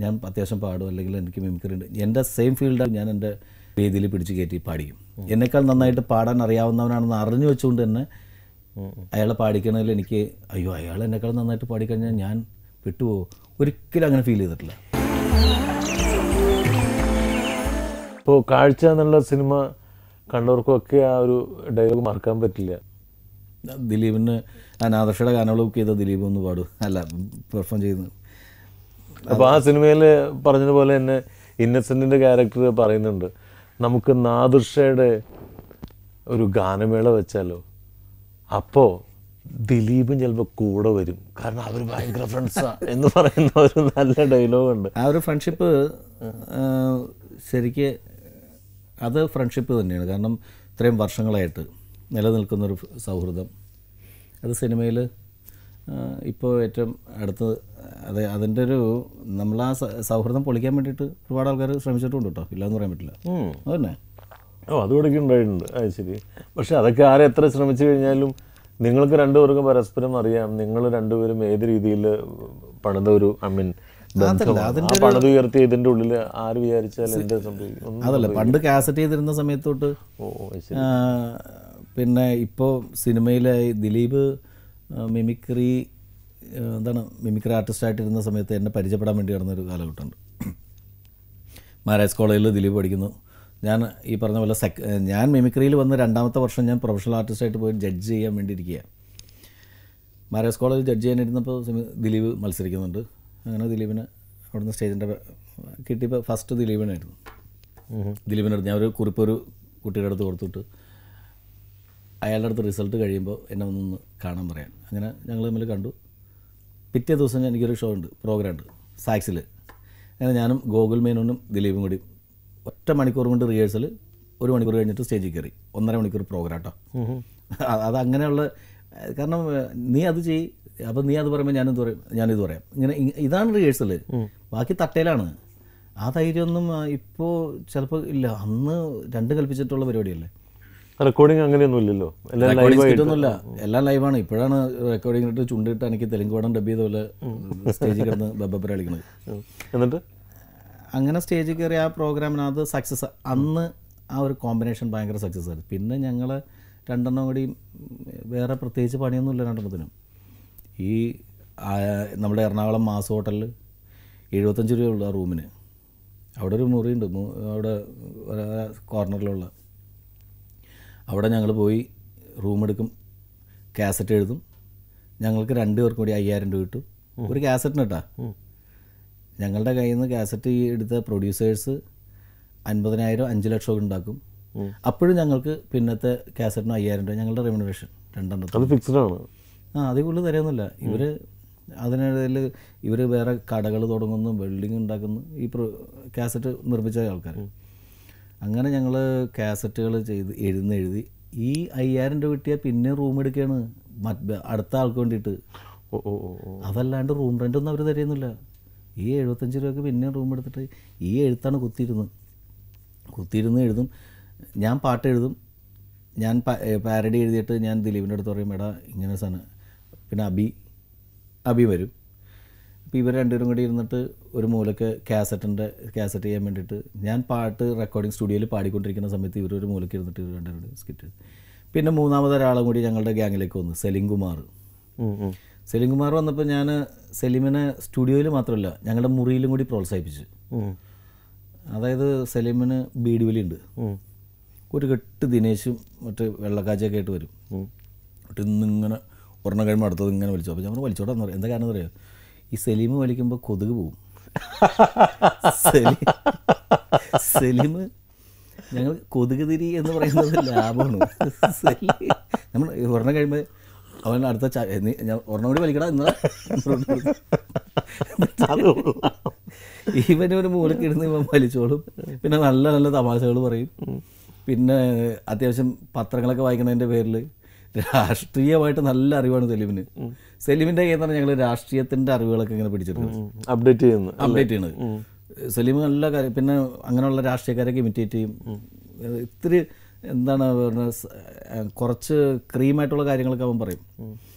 ഞാൻ അത്യാവശ്യം പാടും, അല്ലെങ്കിൽ എനിക്ക് മിമിക്രി ഉണ്ട്, എൻ്റെ സെയിം ഫീൽഡാണ്, ഞാൻ എൻ്റെ വേദിയിൽ പിടിച്ച് കയറ്റി പാടിക്കും. എന്നേക്കാൾ നന്നായിട്ട് പാടാൻ അറിയാവുന്നവനാണെന്ന് അറിഞ്ഞു വെച്ചുകൊണ്ട് തന്നെ അയാളെ പാടിക്കണമെങ്കിൽ എനിക്ക് അയാൾ എന്നെക്കാൾ നന്നായിട്ട് പാടിക്കഴിഞ്ഞാൽ ഞാൻ വിട്ടുപോകും. ഒരിക്കലും അങ്ങനെ ഫീൽ ചെയ്തിട്ടില്ല. ഇപ്പോൾ കാഴ്ച എന്നുള്ള സിനിമ കണ്ടവർക്കൊക്കെ ആ ഒരു ഡയലോഗ് മറക്കാൻ പറ്റില്ല. ദിലീപിന് നാദർഷയുടെ ഗാനങ്ങൾ ബുക്ക് ചെയ്ത ദിലീപ് ഒന്ന് പാടും, അല്ല പെർഫോം ചെയ്യുന്നു. അപ്പോൾ ആ സിനിമയിൽ പറഞ്ഞതുപോലെ തന്നെ ഇന്നസെൻറ്റിൻ്റെ ക്യാരക്ടർ പറയുന്നുണ്ട്, നമുക്ക് നാദിർഷയുടെ ഒരു ഗാനമേള വെച്ചാലോ, അപ്പോൾ ദിലീപും ചിലപ്പോൾ കൂടെ വരും, കാരണം അവർ ഭയങ്കര ഫ്രണ്ട്സാണ് എന്ന് പറയുന്ന ഒരു നല്ല ഡയലോഗുണ്ട്. ആ ഒരു ഫ്രണ്ട്ഷിപ്പ് ശരിക്ക് അത് ഫ്രണ്ട്ഷിപ്പ് തന്നെയാണ്. കാരണം ഇത്രയും വർഷങ്ങളായിട്ട് നിലനിൽക്കുന്നൊരു സൗഹൃദം അത് സിനിമയിൽ ഇപ്പോൾ ഏറ്റവും അടുത്ത് അതിൻ്റെ ഒരു നമ്മൾ ആ സൗഹൃദം പൊളിക്കാൻ വേണ്ടിയിട്ട് ഒരുപാട് ആൾക്കാർ ശ്രമിച്ചിട്ടുണ്ട് കേട്ടോ, ഇല്ലയെന്ന് പറയാൻ പറ്റില്ല. അതന്നെ. അത് ഇവിടേക്ക് ഉണ്ടായിട്ടുണ്ട്. അത് ശരി. പക്ഷെ അതൊക്കെ ആരെ എത്ര ശ്രമിച്ചു കഴിഞ്ഞാലും നിങ്ങൾക്ക് രണ്ടുപേർക്കും പരസ്പരം അറിയാം, നിങ്ങൾ രണ്ടുപേരും ഏത് രീതിയിൽ പണിത ഒരു പണിത് ഉയർത്തിയ ഇതിൻ്റെ ഉള്ളിൽ ആര് വിചാരിച്ചാൽ എന്താ സംഭവിക്കും? അതല്ല, പണ്ട് കാസറ്റ് ചെയ്തിരുന്ന സമയത്തോട്ട്. പിന്നെ ഇപ്പോൾ സിനിമയിലെ ദിലീപ് മിമിക്രി ആർട്ടിസ്റ്റായിട്ടിരുന്ന സമയത്ത് എന്നെ പരിചയപ്പെടാൻ വേണ്ടി നടന്നൊരു കാലഘട്ടമുണ്ട്. മഹാരാജ് കോളേജിൽ ദിലീപ് പഠിക്കുന്നു. ഞാൻ ഈ പറഞ്ഞ പോലെ ഞാൻ മിമിക്രിയിൽ വന്ന് 2ാമത്തെ വർഷം ഞാൻ പ്രൊഫഷണൽ ആർട്ടിസ്റ്റായിട്ട് പോയി ജഡ്ജ് ചെയ്യാൻ വേണ്ടി ഇരിക്കുക. മഹാരാജ് കോളേജിൽ ജഡ്ജ് ചെയ്യാനിരുന്നപ്പോൾ ദിലീപ് മത്സരിക്കുന്നുണ്ട്. അങ്ങനെ ദിലീപിന് അവിടുന്ന് സ്റ്റേജിൻ്റെ കിട്ടിയപ്പോൾ ഫസ്റ്റ് ദിലീപിനായിരുന്നു. ദിലീപിനടുത്ത് ഞാൻ ഒരു കുറിപ്പ് ഒരു കുട്ടിയുടെ അടുത്ത് കൊടുത്തിട്ട് അയാളുടെ അടുത്ത് റിസൾട്ട് കഴിയുമ്പോൾ എന്നെ ഒന്ന് കാണാൻ പറയാൻ. അങ്ങനെ ഞങ്ങൾ തമ്മിൽ കണ്ടു. പിറ്റേ ദിവസം എനിക്കൊരു ഷോ ഉണ്ട്, പ്രോഗ്രാം ഉണ്ട് സാക്സിൽ. അങ്ങനെ ഞാനും ഗോകുൽ മേനോനും ദിലീപും കൂടി 1 മണിക്കൂർ കൊണ്ട് റിഹേഴ്സൽ, 1 മണിക്കൂർ കഴിഞ്ഞിട്ട് സ്റ്റേജിൽ കയറി. 1.5 മണിക്കൂർ പ്രോഗ്രാം കേട്ടോ. അതങ്ങനെയുള്ള, കാരണം നീ അത് ചെയ്യ്, അപ്പം നീ അത് പറയുമ്പോൾ ഞാനിത് പറയാം. ഇങ്ങനെ ഇതാണ് റിഹേഴ്സൽ. ബാക്കി തട്ടയിലാണ്. ആ ധൈര്യമൊന്നും ഇപ്പോൾ ചിലപ്പോൾ ഇല്ല. അന്ന് 2 കൽപ്പിച്ചിട്ടുള്ള പരിപാടിയല്ലേ. റെക്കോർഡിങ് അങ്ങനെയൊന്നും ഇല്ലല്ലോ, ഒന്നുമില്ല, എല്ലാം ലൈവാണ്. ഇപ്പോഴാണ് റെക്കോർഡിംഗ് ഇട്ട് ചുണ്ടിട്ട് എനിക്ക് തെലുങ്ക് പടം ഡബ് ചെയ്ത പോലെ സ്റ്റേജിൽ കിടന്ന് ബബ്ബര കളിക്കുന്നത്. എന്നിട്ട് അങ്ങനെ സ്റ്റേജിൽ കയറി ആ പ്രോഗ്രാമിനകത്ത് സക്സസ്. അന്ന് ആ ഒരു കോമ്പിനേഷൻ ഭയങ്കര സക്സസ് ആയിരുന്നു. പിന്നെ ഞങ്ങൾ 2 കൂടി വേറെ പ്രത്യേകിച്ച് പണിയൊന്നുമില്ല 2 ഈ നമ്മുടെ എറണാകുളം മാസ് ഹോട്ടലിൽ 75 രൂപയുള്ളൂ ആ റൂമിന്. അവിടെ ഒരു മുറിയുണ്ട്, അവിടെ കോർണറിലുള്ള. അവിടെ ഞങ്ങൾ പോയി റൂമെടുക്കും, കാസറ്റ് എഴുതും. ഞങ്ങൾക്ക് 2 പേർക്കും കൂടി 5000 രൂപ കിട്ടും ഒരു കാസറ്റിന് കേട്ടാ. ഞങ്ങളുടെ കയ്യിൽ നിന്ന് കാസറ്റ് എടുത്ത പ്രൊഡ്യൂസേഴ്സ് 50,000 5 ലക്ഷം ഉണ്ടാക്കും. അപ്പോഴും ഞങ്ങൾക്ക് പിന്നത്തെ കാസറ്റിന് 5000 രൂപ ഞങ്ങളുടെ റെമ്യൂണറേഷൻ. 2 ഫിക്സ്ഡ് ആണ്. അതിൽ കൂടുതൽ തരുന്നില്ല. അതിനിടയിൽ ഇവർ വേറെ കടകൾ തുടങ്ങുന്നു, ബിൽഡിങ് ഉണ്ടാക്കുന്നു, ഈ കാസറ്റ് നിർമ്മിച്ച ആൾക്കാർ. അങ്ങനെ ഞങ്ങൾ കാസറ്റുകൾ എഴുതി ഈ 5000 രൂപ കിട്ടിയാൽ പിന്നെ റൂം എടുക്കുകയാണ് അടുത്ത ആൾക്ക് വേണ്ടിയിട്ട്. അതല്ലാണ്ട് റൂം റെൻ്റ് ഒന്നും അവർ തരുന്നില്ല. ഈ 75 രൂപയ്ക്ക് പിന്നെ റൂം എടുത്തിട്ട് ഈ എഴുത്താണ് കുത്തിയിരുന്ന് എഴുതും. ഞാൻ പാട്ട് എഴുതും. ഞാൻ പാരഡി എഴുതിയിട്ട് ഞാൻ ദിലീപിൻ്റെ അടുത്ത് പറയും, എടാ ഇങ്ങനെ സാധനം. പിന്നെ അബി വരും. അപ്പോൾ ഇവർ 2 പേരും കൂടി ഇരുന്നിട്ട് ഒരു മൂലക്ക് കാസറ്റ് ചെയ്യാൻ വേണ്ടിയിട്ട് ഞാൻ പാട്ട് റെക്കോർഡിംഗ് സ്റ്റുഡിയോയിൽ പാടിക്കൊണ്ടിരിക്കുന്ന സമയത്ത് ഇവരൊരു മൂലക്ക് ഇരുന്നിട്ട് 2 പേരും സ്കിറ്റ്. പിന്നെ 3ാമത് ഒരാളും കൂടി ഞങ്ങളുടെ ഗ്യാങ്ങിലേക്ക് വന്നു, സെലിം കുമാർ വന്നപ്പോൾ ഞാൻ സെലിമിനെ സ്റ്റുഡിയോയിൽ മാത്രമല്ല ഞങ്ങളുടെ മുറിയിലും കൂടി പ്രോത്സാഹിപ്പിച്ചു. അതായത് സെലിമിന് ബീഡി വലിയുണ്ട്. ഒരു കെട്ട് ദിനേശും മറ്റേ വെള്ളക്കാച്ചൊക്കെ ആയിട്ട് വരും. എന്നിട്ട് ഇന്നിങ്ങനെ ഒരെണ്ണം കഴിയുമ്പോൾ അടുത്തത് ഇങ്ങനെ വലിച്ചു. അപ്പോൾ ഞങ്ങൾ വലിച്ചോട്ടെന്ന് പറയും. എന്താ കാരണം അറിയാം, ഈ സെലീം വലിക്കുമ്പോൾ കൊതുക് പോവും. സെലീം ഞങ്ങൾ കൊതുക് തിരി എന്ന് പറയുന്നത് ലാഭമാണ്. നമ്മൾ ഒരെണ്ണം കഴിയുമ്പോൾ അവൻ അടുത്ത ഞാൻ ഒരെണ്ണം കൂടി വലിക്കടാ എന്നാ ഇവനൊരു മൂലക്ക് ഇരുന്ന് ഇവൻ വലിച്ചോളും. പിന്നെ നല്ല നല്ല തമാശകൾ പറയും. പിന്നെ അത്യാവശ്യം പത്രങ്ങളൊക്കെ വായിക്കുന്നതിൻ്റെ പേരിൽ രാഷ്ട്രീയമായിട്ട് നല്ല അറിവാണ് സെലീമിൻ്റെ കയ്യിൽ നിന്നാണ് ഞങ്ങൾ രാഷ്ട്രീയത്തിൻ്റെ അറിവുകളൊക്കെ ഇങ്ങനെ പിടിച്ചിട്ടുണ്ട്, അപ്ഡേറ്റ് ചെയ്യുന്നത്. സെലീം നല്ല കാര്യം. പിന്നെ അങ്ങനെയുള്ള രാഷ്ട്രീയക്കാരൊക്കെ ഇമിറ്റേറ്റ് ചെയ്യും. ഇത്തിരി എന്താണ് പറഞ്ഞത്, കുറച്ച് ക്രീമായിട്ടുള്ള കാര്യങ്ങളൊക്കെ അവൻ പറയും.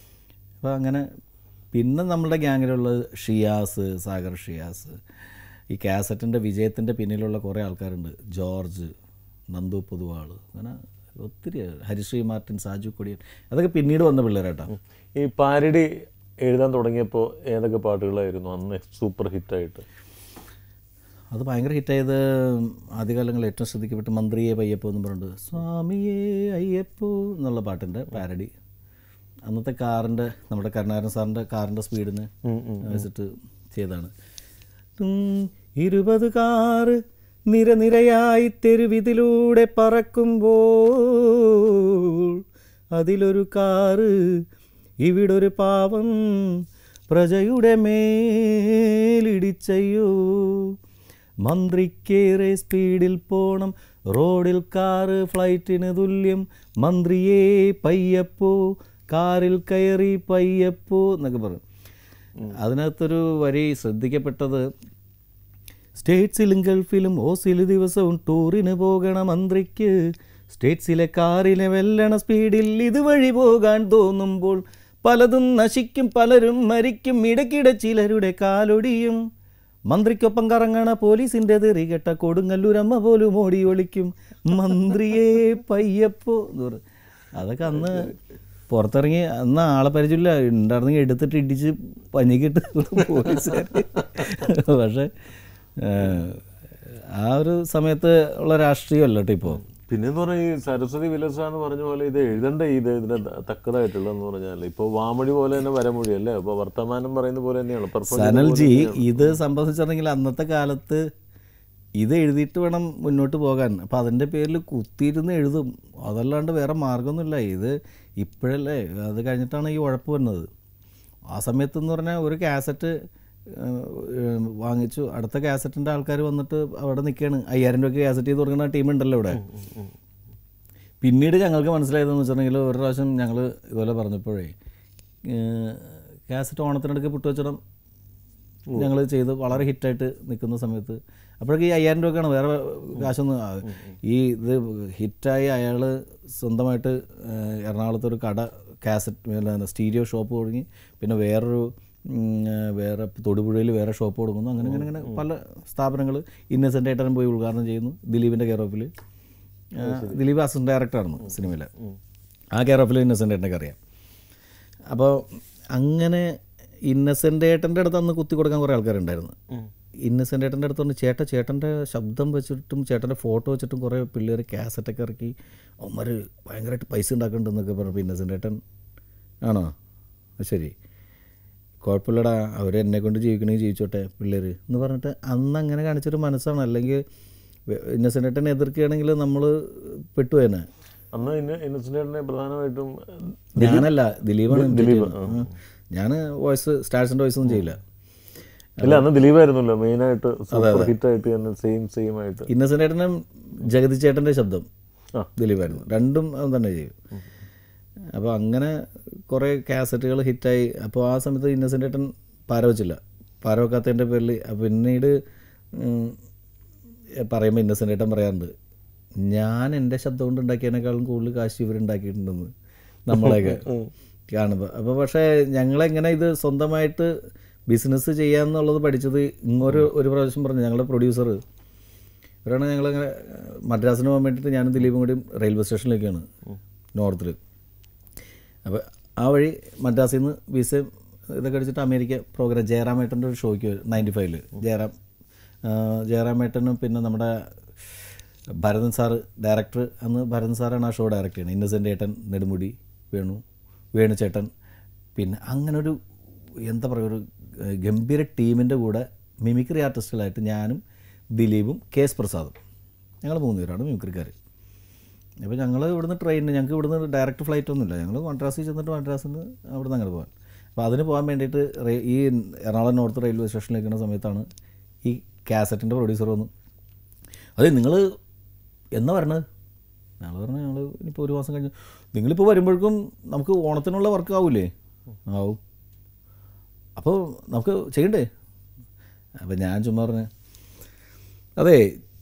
അപ്പോൾ അങ്ങനെ പിന്നെ നമ്മുടെ ഗ്യാങ്ങിലുള്ള സാഗർ ഷിയാസ്, ഈ കാസറ്റിൻ്റെ വിജയത്തിൻ്റെ പിന്നിലുള്ള കുറേ ആൾക്കാരുണ്ട്. ജോർജ്, നന്ദു പൊതുവാൾ, അങ്ങനെ ഒത്തിരി, ഹരിശ്രീ മാർട്ടിൻ, സാജു കൊടിയൻ, അതൊക്കെ പിന്നീട് വന്ന പിള്ളേരാട്ടാ. ഈ പാരഡി എഴുതാൻ തുടങ്ങിയപ്പോൾ ഏതൊക്കെ പാട്ടുകളായിരുന്നു അന്ന് സൂപ്പർ ഹിറ്റായിട്ട്? അത് ഭയങ്കര ഹിറ്റായത് ആദ്യകാലങ്ങളിൽ ഏറ്റവും ശ്രദ്ധിക്കപ്പെട്ട് മന്ത്രിയെ പയ്യപ്പോ എന്ന് പറഞ്ഞിട്ട് സ്വാമിയേ അയ്യപ്പോ എന്നുള്ള പാട്ടിൻ്റെ പാരഡി. അന്നത്തെ കാറിൻ്റെ, നമ്മുടെ കരുണാകരൻ സാറിൻ്റെ കാറിൻ്റെ സ്പീഡിന് വെച്ചിട്ട് ചെയ്താണ്. 20 കാറ് നിരനിരയായി തെരുവിതിലൂടെ പറക്കുമ്പോൾ അതിലൊരു കാറ് ഇവിടൊരു പാവം പ്രജയുടെ മേലിടിച്ചയ്യോ. മന്ത്രിക്കേറെ സ്പീഡിൽ പോണം, റോഡിൽ കാറ് ഫ്ലൈറ്റിന് തുല്യം. മന്ത്രിയേ പയ്യപ്പോ കാറിൽ കയറി പയ്യപ്പോ എന്നൊക്കെ പറയും. അതിനകത്തൊരു വരി ശ്രദ്ധിക്കപ്പെട്ടത്, സ്റ്റേറ്റ്സിലും ഗൾഫിലും ഓസിലും ദിവസവും ടൂറിന് പോകണ മന്ത്രിക്ക് സ്റ്റേറ്റ്സിലെ കാറിലെ വെല്ലണ സ്പീഡിൽ ഇതുവഴി പോകാൻ തോന്നുമ്പോൾ പലതും നശിക്കും, പലരും മരിക്കും, ഇടയ്ക്കിടെ ചിലരുടെ കാലൊടിയും. മന്ത്രിക്കൊപ്പം കറങ്ങണ പോലീസിൻ്റെ തെറി കേട്ട കൊടുങ്ങല്ലൂരമ്മ പോലും ഓടി ഒളിക്കും. മന്ത്രിയെ പയ്യപ്പോ എന്ന് പറയും. അതൊക്കെ അന്ന് പുറത്തിറങ്ങി, അന്ന് ആളെ പരിചയമില്ല, ഉണ്ടായിരുന്നെങ്കിൽ എടുത്തിട്ട് ഇടിച്ച് പഞ്ഞിക്കിട്ട് പോലീസുകാർ. പക്ഷേ ആ ഒരു സമയത്ത് ഉള്ള രാഷ്ട്രീയമല്ല കേട്ടോ ഇപ്പോൾ. പിന്നെന്ന് പറഞ്ഞാൽ ഈ സരസ്വതി വിലസ എന്ന് പറഞ്ഞ പോലെ ഇത് എഴുതണ്ട ഇതിന് തക്കതായിട്ടുള്ളതെന്ന് പറഞ്ഞാൽ ഇപ്പോൾ വാമൊഴി പോലെ തന്നെ വരമൊഴി അല്ലേ, അപ്പോൾ വർത്തമാനം പറയുന്ന പോലെ തന്നെയാണ്. സനൽജി, ഇത് സംഭവിച്ചിട്ടുണ്ടെങ്കിൽ അന്നത്തെ കാലത്ത് ഇത് എഴുതിയിട്ട് വേണം മുന്നോട്ട് പോകാൻ. അപ്പം അതിൻ്റെ പേരിൽ കുത്തിയിരുന്ന് എഴുതും, അതല്ലാണ്ട് വേറെ മാർഗ്ഗമൊന്നുമില്ല. ഇത് ഇപ്പോഴല്ലേ, അത് കഴിഞ്ഞിട്ടാണ് ഈ ഉഴപ്പ് വന്നത്. ആ സമയത്തെന്ന് പറഞ്ഞാൽ ഒരു കാസറ്റ് വാങ്ങിച്ചു, അടുത്ത കാസറ്റിൻ്റെ ആൾക്കാർ വന്നിട്ട് അവിടെ നിൽക്കുകയാണ്. 5000 രൂപയ്ക്ക് കാസറ്റ് ചെയ്ത് കൊടുക്കുന്ന ടീമുണ്ടല്ലോ ഇവിടെ. പിന്നീട് ഞങ്ങൾക്ക് മനസ്സിലായതെന്ന് വെച്ചിട്ടുണ്ടെങ്കിൽ, ഒരു പ്രാവശ്യം ഞങ്ങൾ ഇതുപോലെ പറഞ്ഞപ്പോഴേ കാസറ്റ് ഓണത്തിനിടയ്ക്ക് പുട്ടുവച്ചടം ഞങ്ങൾ ചെയ്ത് വളരെ ഹിറ്റായിട്ട് നിൽക്കുന്ന സമയത്ത്, അപ്പോഴേക്ക് ഈ 5000 രൂപയ്ക്കാണ്, വേറെ കാശൊന്നും. ഈ ഇത് ഹിറ്റായി അയാൾ സ്വന്തമായിട്ട് എറണാകുളത്തൊരു കട, കാസറ്റ് സ്റ്റീരിയോ ഷോപ്പ് തുടങ്ങി. പിന്നെ വേറെ തൊടുപുഴയിൽ വേറെ ഷോപ്പ് കൊടുക്കുന്നു. അങ്ങനെ പല സ്ഥാപനങ്ങൾ. ഇന്നസെൻ്റ് ഏട്ടനും പോയി ഉദ്ഘാടനം ചെയ്യുന്നു ദിലീപിൻ്റെ കെയർ ഓഫിൽ. ദിലീപ് അസിസ്റ്റന്റ് ഡയറക്ടറായിരുന്നു സിനിമയിൽ. ആ കെയർ ഓഫിൽ ഇന്നസെൻ്റ് ഏട്ടനൊക്കെ അറിയാം. അപ്പോൾ അങ്ങനെ ഇന്നസെൻ്റ് ഏട്ടൻ്റെ അടുത്ത് അന്ന് കുത്തി കൊടുക്കാൻ കുറേ ആൾക്കാരുണ്ടായിരുന്നു. ഇന്നസെൻ്റ് ഏട്ടൻ്റെ അടുത്ത് പറഞ്ഞ് ചേട്ടൻ്റെ ശബ്ദം വെച്ചിട്ടും ചേട്ടൻ്റെ ഫോട്ടോ വെച്ചിട്ടും കുറേ പിള്ളേർ കാസറ്റൊക്കെ ഇറക്കി അവന്മാർ ഭയങ്കരമായിട്ട് പൈസ ഉണ്ടാക്കുന്നുണ്ടെന്നൊക്കെ പറഞ്ഞപ്പോൾ ഇന്നസെൻ്റ് ഏട്ടൻ, ആണോ ശരി, കുഴപ്പമില്ലടാ, അവരെന്നെ കൊണ്ട് ജീവിക്കണമെങ്കിൽ ജീവിച്ചോട്ടെ പിള്ളേർ എന്ന് പറഞ്ഞിട്ട് അന്ന് അങ്ങനെ കാണിച്ചൊരു മനസ്സാണ്. അല്ലെങ്കിൽ ഇന്നസെൻ്റ് ഏട്ടനെ എതിർക്കുകയാണെങ്കിൽ നമ്മൾ പെട്ടുപോയേനെ. അന്ന് ഇന്നസെൻ്റ് ഏട്ടനെ പ്രധാനമായിട്ടും ഞാനല്ല, ദിലീപാണ്. ഞാൻ വോയിസ്, സ്റ്റാർസിൻ്റെ വോയിസ് ഒന്നും ചെയ്യില്ല. അല്ല, അന്ന് ദിലീപായിരുന്നല്ലോ മെയിനായിട്ട് ഹിറ്റായിട്ട് സെയിം ആയിട്ട്. ഇന്നസെൻ്റ് ഏട്ടനും ജഗതി ചേട്ടൻ്റെ ശബ്ദം ദിലീപായിരുന്നു, രണ്ടും തന്നെ ചെയ്യും. അപ്പോൾ അങ്ങനെ കുറേ കാസറ്റുകൾ ഹിറ്റായി. അപ്പോൾ ആ സമയത്ത് ഇന്നസെൻ്റ് ഏട്ടൻ പാര വെച്ചില്ല. പാര വെക്കാത്തതിൻ്റെ പേരിൽ പിന്നീട് പറയുമ്പോൾ ഇന്നസെൻ്റ് ഏട്ടൻ പറയാറുണ്ട്, ഞാൻ എൻ്റെ ശബ്ദം കൊണ്ട് ഉണ്ടാക്കിയതിനേക്കാളും കൂടുതൽ കാശ് ഇവരുണ്ടാക്കിയിട്ടുണ്ടെന്ന് നമ്മളെയൊക്കെ കാണുമ്പോൾ. അപ്പോൾ പക്ഷേ ഞങ്ങളെങ്ങനെ ഇത് സ്വന്തമായിട്ട് ബിസിനസ് ചെയ്യാമെന്നുള്ളത് പഠിച്ചത് ഒരു പ്രാവശ്യം പറഞ്ഞു. ഞങ്ങളുടെ പ്രൊഡ്യൂസർ ഇവരാണ്, ഞങ്ങളങ്ങനെ മദ്രാസിന് പോകാൻ വേണ്ടിയിട്ട് ഞാനും ദിലീപും കൂടി റെയിൽവേ സ്റ്റേഷനിലേക്കാണ് നോർത്തിൽ. അപ്പോൾ ആ വഴി മദ്രാസിൽ നിന്ന് വിസയും ഇതൊക്കെ അടിച്ചിട്ട് അമേരിക്ക പ്രോഗ്രാം, ജയറാമേട്ടൻ്റെ ഒരു ഷോയ്ക്ക് 95-ൽ ജയറാമേട്ടനും പിന്നെ നമ്മുടെ ഭരതൻ സാറ് ഡയറക്ടർ. അന്ന് ഭരതൻ സാറാണ് ആ ഷോ ഡയറക്റ്റ് ചെയ്യുന്നത്. ഇന്നസെൻ്റ് ഏട്ടൻ, നെടുമുടി വേണുചേട്ടൻ, പിന്നെ അങ്ങനൊരു എന്താ പറയുക, ഒരു ഗംഭീര ടീമിൻ്റെ കൂടെ മിമിക്രി ആർട്ടിസ്റ്റുകളായിട്ട് ഞാനും ദിലീപും KS പ്രസാദും, ഞങ്ങൾ 3 പേരാണ് മിമിക്രിക്കാർ. അപ്പോൾ ഞങ്ങൾ ഇവിടുന്ന് ട്രെയിനിന്, ഞങ്ങൾക്ക് ഇവിടുന്ന് ഡയറക്റ്റ് ഫ്ലൈറ്റ് ഒന്നുമില്ല, ഞങ്ങൾ മദ്രാസിൽ ചെന്നിട്ട് മദ്രാസിൽ നിന്ന് അവിടുന്ന് അങ്ങനെ പോകാൻ. അപ്പോൾ അതിന് പോകാൻ വേണ്ടിയിട്ട് ഈ എറണാകുളം നോർത്ത് റെയിൽവേ സ്റ്റേഷനിലേക്ക് വരുന്ന സമയത്താണ് ഈ കാസറ്റിൻ്റെ പ്രൊഡ്യൂസർ വന്നു. അതെ, നിങ്ങൾ എന്നാ വരണത്? ഞങ്ങൾ പറഞ്ഞു, ഞങ്ങൾ ഇനിയിപ്പോൾ 1 മാസം കഴിഞ്ഞ്. നിങ്ങളിപ്പോൾ വരുമ്പോഴേക്കും നമുക്ക് ഓണത്തിനുള്ള വർക്ക് ആവില്ലേ? ആവും. അപ്പോൾ നമുക്ക് ചെയ്യണ്ടേ? അപ്പോൾ ഞാൻ ചുമ്മാ പറഞ്ഞു, അതെ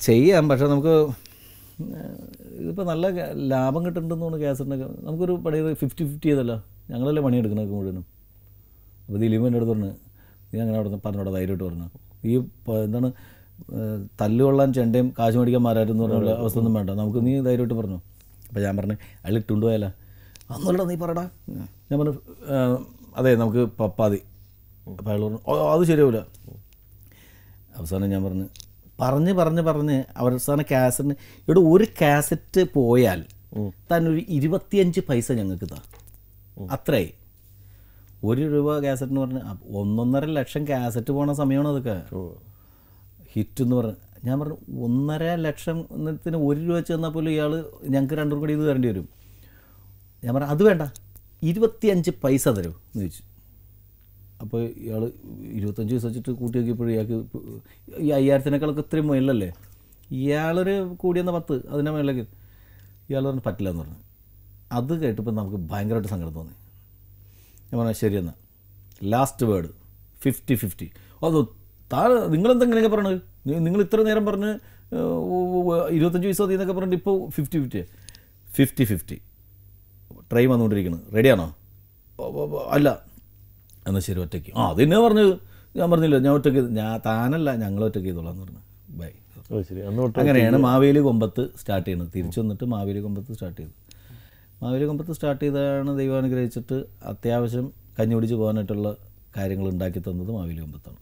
ചെയ്യാം, പക്ഷേ നമുക്ക് ഇതിപ്പോൾ നല്ല ലാഭം കിട്ടുന്നുണ്ടെന്ന് തോന്നുന്നു കാസറ്റിനൊക്കെ. നമുക്കൊരു പണി 50-50 ചെയ്തല്ലോ, ഞങ്ങളല്ലേ പണിയെടുക്കണതൊക്കെ മുഴുവനും. അപ്പോൾ ദിലീപ് എൻ്റെ അടുത്ത് പറഞ്ഞു, നീ അങ്ങനെ അവിടെ പറഞ്ഞോടെ ധൈര്യമായിട്ട് പറഞ്ഞു, ഈ എന്താണ് തല്ലുകൊള്ളാൻ ചെണ്ടയും കാശ് മേടിക്കാൻ മാരാരെന്ന് പറഞ്ഞുള്ള അവസ്ഥ ഒന്നും വേണ്ട, നമുക്ക് നീ ധൈര്യമായിട്ട് പറഞ്ഞു. അപ്പോൾ ഞാൻ പറഞ്ഞു, അയാൾ ഇട്ടുകൊണ്ട് പോയാല. അന്നല്ല നീ പറയടാ. ഞാൻ പറഞ്ഞു, അതെ നമുക്ക് പപ്പാതി. അപ്പോൾ അയാൾ പറഞ്ഞു, അത് ശരിയാവില്ല. അവസാനം ഞാൻ പറഞ്ഞ് അവസാനം കാസറ്റിന് ഇവിടെ ഒരു കാസറ്റ് പോയാൽ തന്നെ ഒരു 25 പൈസ ഞങ്ങൾക്ക് താ, അത്രയായി. 1 രൂപ കാസറ്റിന് പറഞ്ഞ് 1.5 ലക്ഷം കാസറ്റ് പോണ സമയമാണ് അതൊക്കെ ഹിറ്റ് എന്ന് പറഞ്ഞ്. ഞാൻ പറഞ്ഞു, 1.5 ലക്ഷത്തിന് 1 രൂപ വെച്ച് തന്നാൽ പോലും ഇയാൾ ഞങ്ങൾക്ക് 2 കൂടി ഇത് തരേണ്ടി വരും. ഞാൻ പറഞ്ഞു, അത് വേണ്ട, 25 പൈസ തരും എന്ന് ചോദിച്ചു. അപ്പോൾ ഇയാൾ 25 പൈസ വെച്ചിട്ട് കൂട്ടി നോക്കിയപ്പോഴും ഇയാൾക്ക് ഈ 5000-നേക്കാളൊക്കെ ഇത്രയും മുകളിലല്ലേ. ഇയാളൊരു കൂടിയെന്ന 10, അതിൻ്റെ മുകളിലേക്ക്. ഇയാൾ പറഞ്ഞു പറ്റില്ല എന്ന് പറഞ്ഞു. അത് കേട്ടപ്പോൾ നമുക്ക് ഭയങ്കരമായിട്ട് സങ്കടം തോന്നി. ഞാൻ പറഞ്ഞാൽ ശരിയെന്നാ, ലാസ്റ്റ് വേർഡ് 50-50. അത് നിങ്ങളെന്താ ഇങ്ങനെയൊക്കെ പറഞ്ഞത്, നിങ്ങൾ ഇത്ര നേരം പറഞ്ഞ് 25 പൈസ മതി എന്നൊക്കെ പറഞ്ഞിട്ട് ഇപ്പോൾ 50-50 ട്രെയിൻ വന്നുകൊണ്ടിരിക്കുന്നത്, റെഡിയാണോ? അല്ല, എന്നാൽ ശരി ഒറ്റയ്ക്ക്. അതെന്നെ പറഞ്ഞത്, ഞാൻ പറഞ്ഞില്ല ഞാൻ ഒറ്റയ്ക്ക്, താനല്ല ഞങ്ങൾ ഒറ്റയ്ക്ക് ചെയ്തോളാം എന്ന് പറഞ്ഞു. ബൈ. അങ്ങനെയാണ് മാവേലി കൊമ്പത്ത് സ്റ്റാർട്ട് ചെയ്യുന്നത്. തിരിച്ചു വന്നിട്ട് മാവേലി കൊമ്പത്ത് സ്റ്റാർട്ട് ചെയ്തു. മാവേലി കൊമ്പത്ത് സ്റ്റാർട്ട് ചെയ്താണ് ദൈവാനുഗ്രഹിച്ചിട്ട് അത്യാവശ്യം കഞ്ഞി പിടിച്ച് പോകാനായിട്ടുള്ള കാര്യങ്ങൾ ഉണ്ടാക്കി തന്നത് മാവേലി കൊമ്പത്താണ്.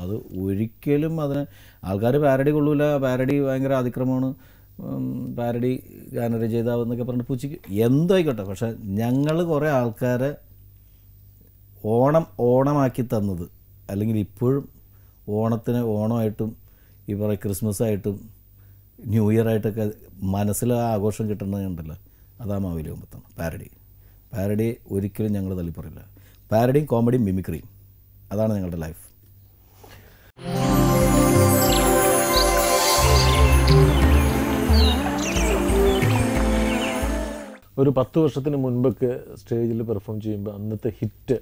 അത് ഒരിക്കലും അതിന് ആൾക്കാർ പാരഡി കൊള്ളൂല, പാരഡി ഭയങ്കര അതിക്രമമാണ്, പാരഡി ഗാനരചയിതാവ് എന്നൊക്കെ പറഞ്ഞിട്ട് പൂച്ചിക്ക് എന്തായിക്കോട്ടെ. പക്ഷേ ഞങ്ങൾ കുറേ ആൾക്കാരെ ഓണമാക്കി തന്നത്, അല്ലെങ്കിൽ ഇപ്പോഴും ഓണത്തിന് ഓണമായിട്ടും ഈ പറയുക ക്രിസ്മസ് ആയിട്ടും ന്യൂ ഇയർ ആയിട്ടൊക്കെ മനസ്സിൽ ആ ആഘോഷം കിട്ടുന്നതുണ്ടല്ലോ, അതാ മാവേലി കൊമ്പത്താണ്. പാരഡി ഒരിക്കലും ഞങ്ങൾ തള്ളിപ്പറയില്ല. പാരഡിയും കോമഡിയും മിമിക്രിയും, അതാണ് ഞങ്ങളുടെ ലൈഫ്. ഒരു 10 വർഷത്തിന് മുൻപൊക്കെ സ്റ്റേജിൽ പെർഫോം ചെയ്യുമ്പോൾ അന്നത്തെ ഹിറ്റ്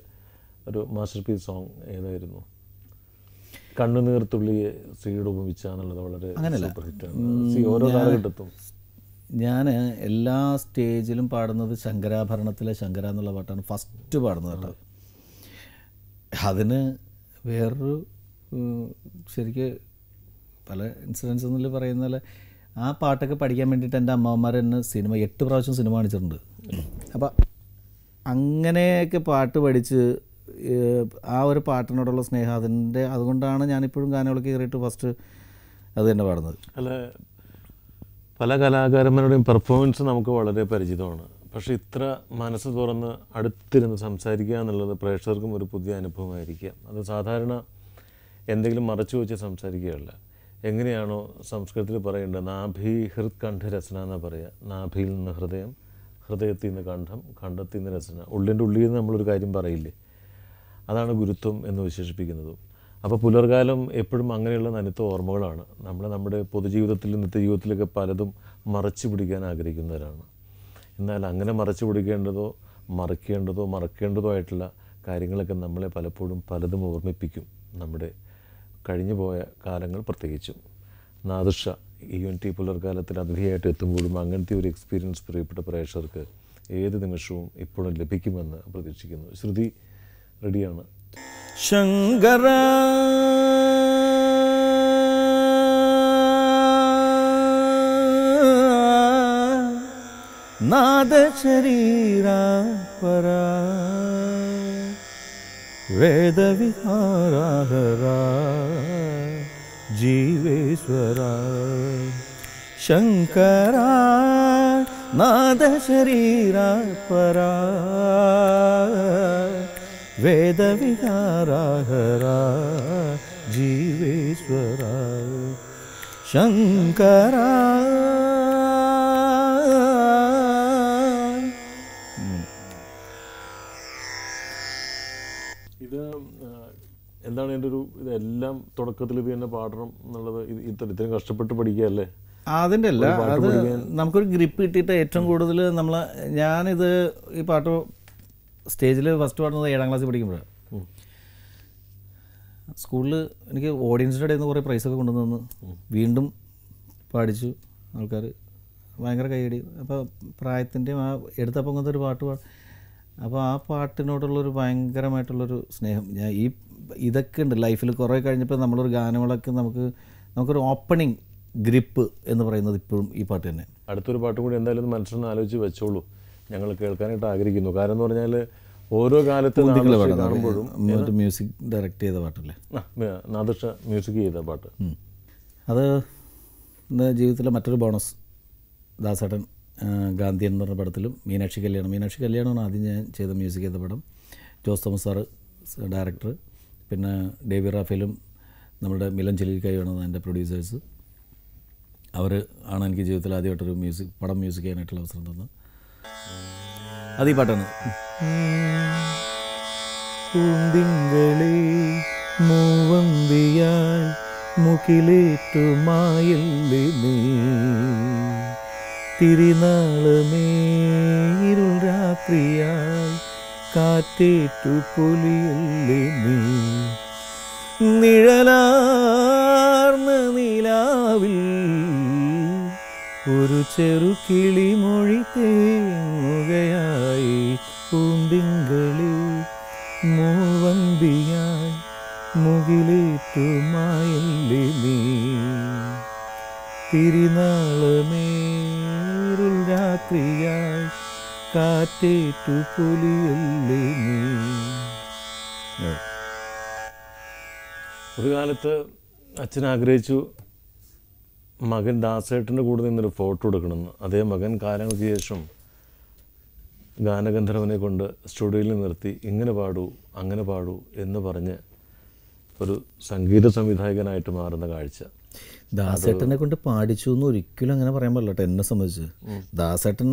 ഒരു മാസ്റ്റർ പീസ് സോങ് ഏതായിരുന്നു? കണ്ണുനീർത്തുള്ളിയെ ശ്രീയുടെ ഉപമിച്ചാന്നുള്ളത് വളരെ സൂപ്പർ ഹിറ്റാണ്. ഓരോ കാലഘട്ടത്തും ഞാൻ എല്ലാ സ്റ്റേജിലും പാടുന്നത് ശങ്കരാഭരണത്തിലെ ശങ്കര എന്നുള്ള പാട്ടാണ് ഫസ്റ്റ് പാടുന്നത് കേട്ടോ. അതിന് വേറൊരു ശരിക്ക് പല ഇൻസിഡൻസ് എന്നിൽ പറയുന്ന പോലെ ആ പാട്ടൊക്കെ പഠിക്കാൻ വേണ്ടിയിട്ട് എൻ്റെ അമ്മമാർ എന്നെ 8 പ്രാവശ്യം സിനിമ കാണിച്ചിട്ടുണ്ട്. അപ്പം അങ്ങനെയൊക്കെ പാട്ട് പഠിച്ച് ആ ഒരു പാട്ടിനോടുള്ള സ്നേഹം അതുകൊണ്ടാണ് ഞാനിപ്പോഴും ഗാനങ്ങളൊക്കെ കയറിയിട്ട് ഫസ്റ്റ് അത് തന്നെ പാടുന്നത്. പല കലാകാരന്മാരുടെയും പെർഫോമൻസ് നമുക്ക് വളരെ പരിചിതമാണ്. പക്ഷേ ഇത്ര മനസ്സ് തുറന്ന് അടുത്തിരുന്ന് സംസാരിക്കുക എന്നുള്ളത് പ്രേക്ഷകർക്കും ഒരു പുതിയ അനുഭവമായിരിക്കാം. അത് സാധാരണ എന്തെങ്കിലും മറച്ചു വെച്ച് സംസാരിക്കുകയല്ല. എങ്ങനെയാണോ സംസ്കൃതത്തിൽ പറയേണ്ടത്, നാഭി ഹൃത് കണ്ഠരസന എന്നാണ് പറയുക. നാഭിയിൽ നിന്ന് ഹൃദയം, ഹൃദയത്തിൽ നിന്ന് കണ്ഠം, കണ്ഠത്തിൽ നിന്ന് രസന. ഉള്ളിൻ്റെ ഉള്ളിൽ നിന്ന് നമ്മളൊരു കാര്യം പറയില്ലേ, അതാണ് ഗുരുത്വം എന്ന് വിശേഷിപ്പിക്കുന്നതും. അപ്പോൾ പുലർകാലം എപ്പോഴും അങ്ങനെയുള്ള നനുത്ത ഓർമ്മകളാണ്. നമ്മുടെ പൊതുജീവിതത്തിലും നിത്യജീവിതത്തിലൊക്കെ പലതും മറച്ചു പിടിക്കാൻ ആഗ്രഹിക്കുന്നവരാണ്. എന്നാൽ അങ്ങനെ മറച്ചു പിടിക്കേണ്ടതോ മറക്കേണ്ടതോ ആയിട്ടുള്ള കാര്യങ്ങളൊക്കെ നമ്മളെ പലപ്പോഴും പലതും ഓർമ്മിപ്പിക്കും. നമ്മുടെ കഴിഞ്ഞു പോയ കാലങ്ങൾ പ്രത്യേകിച്ചും. നാദിർഷ UNT പുലർകാലത്തിൽ അതിഥിയായിട്ട് എത്തുമ്പോഴും അങ്ങനത്തെ ഒരു എക്സ്പീരിയൻസ് പ്രിയപ്പെട്ട പ്രേക്ഷകർക്ക് ഏത് നിമിഷവും ഇപ്പോഴും ലഭിക്കുമെന്ന് പ്രതീക്ഷിക്കുന്നു. ശ്രുതി റെഡിയാണ്. ശങ്കര നാദശരീര പര വേദവിഹാര ജീവേശ്വര ശങ്കര നാദശരീര പര വേദവിഹാര ജീവേശ്വര ശങ്കര. ഇത് എന്താണ് എൻ്റെ ഒരു ഇതെല്ലാം തുടക്കത്തിൽ ഇത് തന്നെ പാടണം എന്നുള്ളത് ഇത്രയും കഷ്ടപ്പെട്ട് പഠിക്കുകയല്ലേ? അതിൻ്റെ അല്ല, അത് നമുക്കൊരു ഗ്രിപ്പ് കിട്ടിയിട്ട് ഏറ്റവും കൂടുതൽ ഞാനിത് ഈ പാട്ട് സ്റ്റേജിൽ ഫസ്റ്റ് പാടുന്നത് 7ാം ക്ലാസ്സിൽ പഠിക്കുമ്പോഴാണ്. സ്കൂളിൽ എനിക്ക് ഓഡിയൻസിൻ്റെ ഇടയിൽ നിന്ന് കുറേ പ്രൈസൊക്കെ കൊണ്ടുവന്ന് വീണ്ടും പാടിച്ചു. ആൾക്കാർ ഭയങ്കര കൈയടി. അപ്പോൾ പ്രായത്തിൻ്റെയും ആ എടുത്തപ്പം കൊണ്ടൊരു ഒരു പാട്ട് അപ്പോൾ ആ പാട്ടിനോടുള്ളൊരു ഭയങ്കരമായിട്ടുള്ളൊരു സ്നേഹം ഇതൊക്കെ ഉണ്ട് ലൈഫിൽ. കുറേ കഴിഞ്ഞപ്പോൾ നമ്മളൊരു ഗാനങ്ങളൊക്കെ നമുക്കൊരു ഓപ്പണിങ് ഗ്രിപ്പ് എന്ന് പറയുന്നത് ഇപ്പോഴും ഈ പാട്ട് തന്നെ. അടുത്തൊരു പാട്ടും കൂടി എന്തായാലും മനസ്സിലൊന്ന് ആലോചിച്ച് വെച്ചോളൂ, ഞങ്ങൾ കേൾക്കാനായിട്ട് ആഗ്രഹിക്കുന്നു. കാരണം എന്ന് പറഞ്ഞാൽ ഓരോ കാലത്ത് കാണുമ്പോഴും മ്യൂസിക് ഡയറക്റ്റ് ചെയ്ത പാട്ടല്ലേ, നാദിർഷ മ്യൂസിക് ചെയ്ത പാട്ട്. അത് എൻ്റെ ജീവിതത്തിലെ മറ്റൊരു ബോണസ്. ദാസേട്ടൻ ഗാന്ധിയൻ എന്ന് പറഞ്ഞ പടത്തിലും മീനാക്ഷി കല്യാണമാണ് ആദ്യം ഞാൻ ചെയ്ത മ്യൂസിക് ചെയ്ത പടം. ജോസ് തോമസ് സാറ് ഡയറക്ടർ, പിന്നെ ഡേവി റാഫേലും നമ്മുടെ മിലൻ ചെലിക്കായുമാണ് എൻ്റെ പ്രൊഡ്യൂസേഴ്സ്. അവർ ആണ് എനിക്ക് ജീവിതത്തിൽ ആദ്യമായിട്ടൊരു പടം മ്യൂസിക് ചെയ്യാനായിട്ടുള്ള അവസരം തന്നത്. അത് ഈ പാട്ടാണ്. പൂന്തിങ്കളി മൂവന്തിയായി മുകിലേറ്റുമായല്ലേ നീ തിരുനാളമേ ഇരുൾ രാത്രിയായി കാറ്റേറ്റു പൊലിയല്ലേ നീ നിഴലാർന്ന നിലാവിൽ ഒരു ചെറു കിളിമൊഴി തേങ്ങുകയായി പൂന്തിങ്കളിൽ മൂവന്തിയായി മുകിലേറ്റുമായല്ലേ നീ തിരുനാളമേറിൽ രാത്രിയായി കാറ്റേറ്റു പൊലിയല്ലേ നീ. ഒരു കാലത്ത് അച്ഛൻ ആഗ്രഹിച്ചു മകൻ ദാസേട്ടൻ്റെ കൂടെ നിന്നൊരു ഫോട്ടോ എടുക്കണമെന്ന്. അതേ മകൻ കാലങ്ങൾക്ക് ശേഷം ഗാനഗന്ധർവനെ കൊണ്ട് സ്റ്റുഡിയോയിൽ നിർത്തി ഇങ്ങനെ പാടൂ അങ്ങനെ പാടൂ എന്ന് പറഞ്ഞ് ഒരു സംഗീത സംവിധായകനായിട്ട് മാറുന്ന കാഴ്ച. ദാസേട്ടനെ കൊണ്ട് പാടിച്ചു എന്ന് ഒരിക്കലും അങ്ങനെ പറയാൻ പാടില്ല കേട്ടോ. എന്നെ സംബന്ധിച്ച് ദാസേട്ടൻ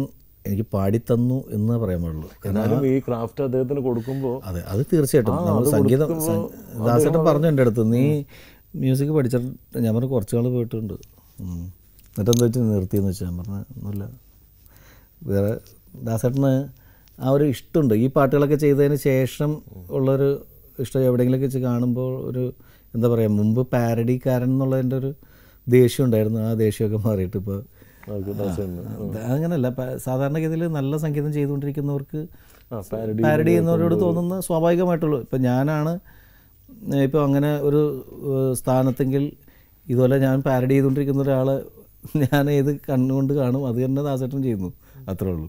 എനിക്ക് പാടിത്തന്നു എന്ന് പറയാൻ പാടുള്ളൂ. എന്നാലും ഈ ക്രാഫ്റ്റ് അദ്ദേഹത്തിന് കൊടുക്കുമ്പോൾ അതെ, അത് തീർച്ചയായിട്ടും നമ്മൾ സംഗീതം ദാസേട്ടൻ പറഞ്ഞു എൻ്റെ അടുത്ത്, നീ മ്യൂസിക് പഠിച്ചിട്ട് ഞാൻ പറഞ്ഞു കുറച്ച് നാൾ പോയിട്ടുണ്ട്, എന്നിട്ടെന്താ വെച്ചാൽ നിർത്തിയെന്ന് വെച്ചാൽ. ഞാൻ പറഞ്ഞ ഒന്നുമില്ല, വേറെ ദാസേട്ടന് ആ ഒരു ഇഷ്ടമുണ്ട്. ഈ പാട്ടുകളൊക്കെ ചെയ്തതിന് ശേഷം ഉള്ളൊരു ഇഷ്ടം എവിടെയെങ്കിലുമൊക്കെ വെച്ച് കാണുമ്പോൾ ഒരു എന്താ പറയുക, മുമ്പ് പാരഡിക്കാരൻ എന്നുള്ളതിൻ്റെ ഒരു ദേഷ്യം ഉണ്ടായിരുന്നു. ആ ദേഷ്യമൊക്കെ മാറിയിട്ട് ഇപ്പോൾ അങ്ങനെയല്ല. സാധാരണഗതിയിൽ നല്ല സംഗീതം ചെയ്തുകൊണ്ടിരിക്കുന്നവർക്ക് പാരഡി ചെയ്യുന്നവരോട് തോന്നുന്ന സ്വാഭാവികമായിട്ടുള്ളൂ. ഇപ്പം ഞാനാണ് ഇപ്പോൾ അങ്ങനെ ഒരു സ്ഥാനത്തെങ്കിൽ ഇതുപോലെ ഞാൻ പാരഡി ചെയ്തുകൊണ്ടിരിക്കുന്ന ഒരാളെ ഞാൻ ഏത് കണ്ണുകൊണ്ട് കാണും, അത് തന്നെ ദാസേട്ടൻ ചെയ്യുന്നു, അത്രേ ഉള്ളൂ.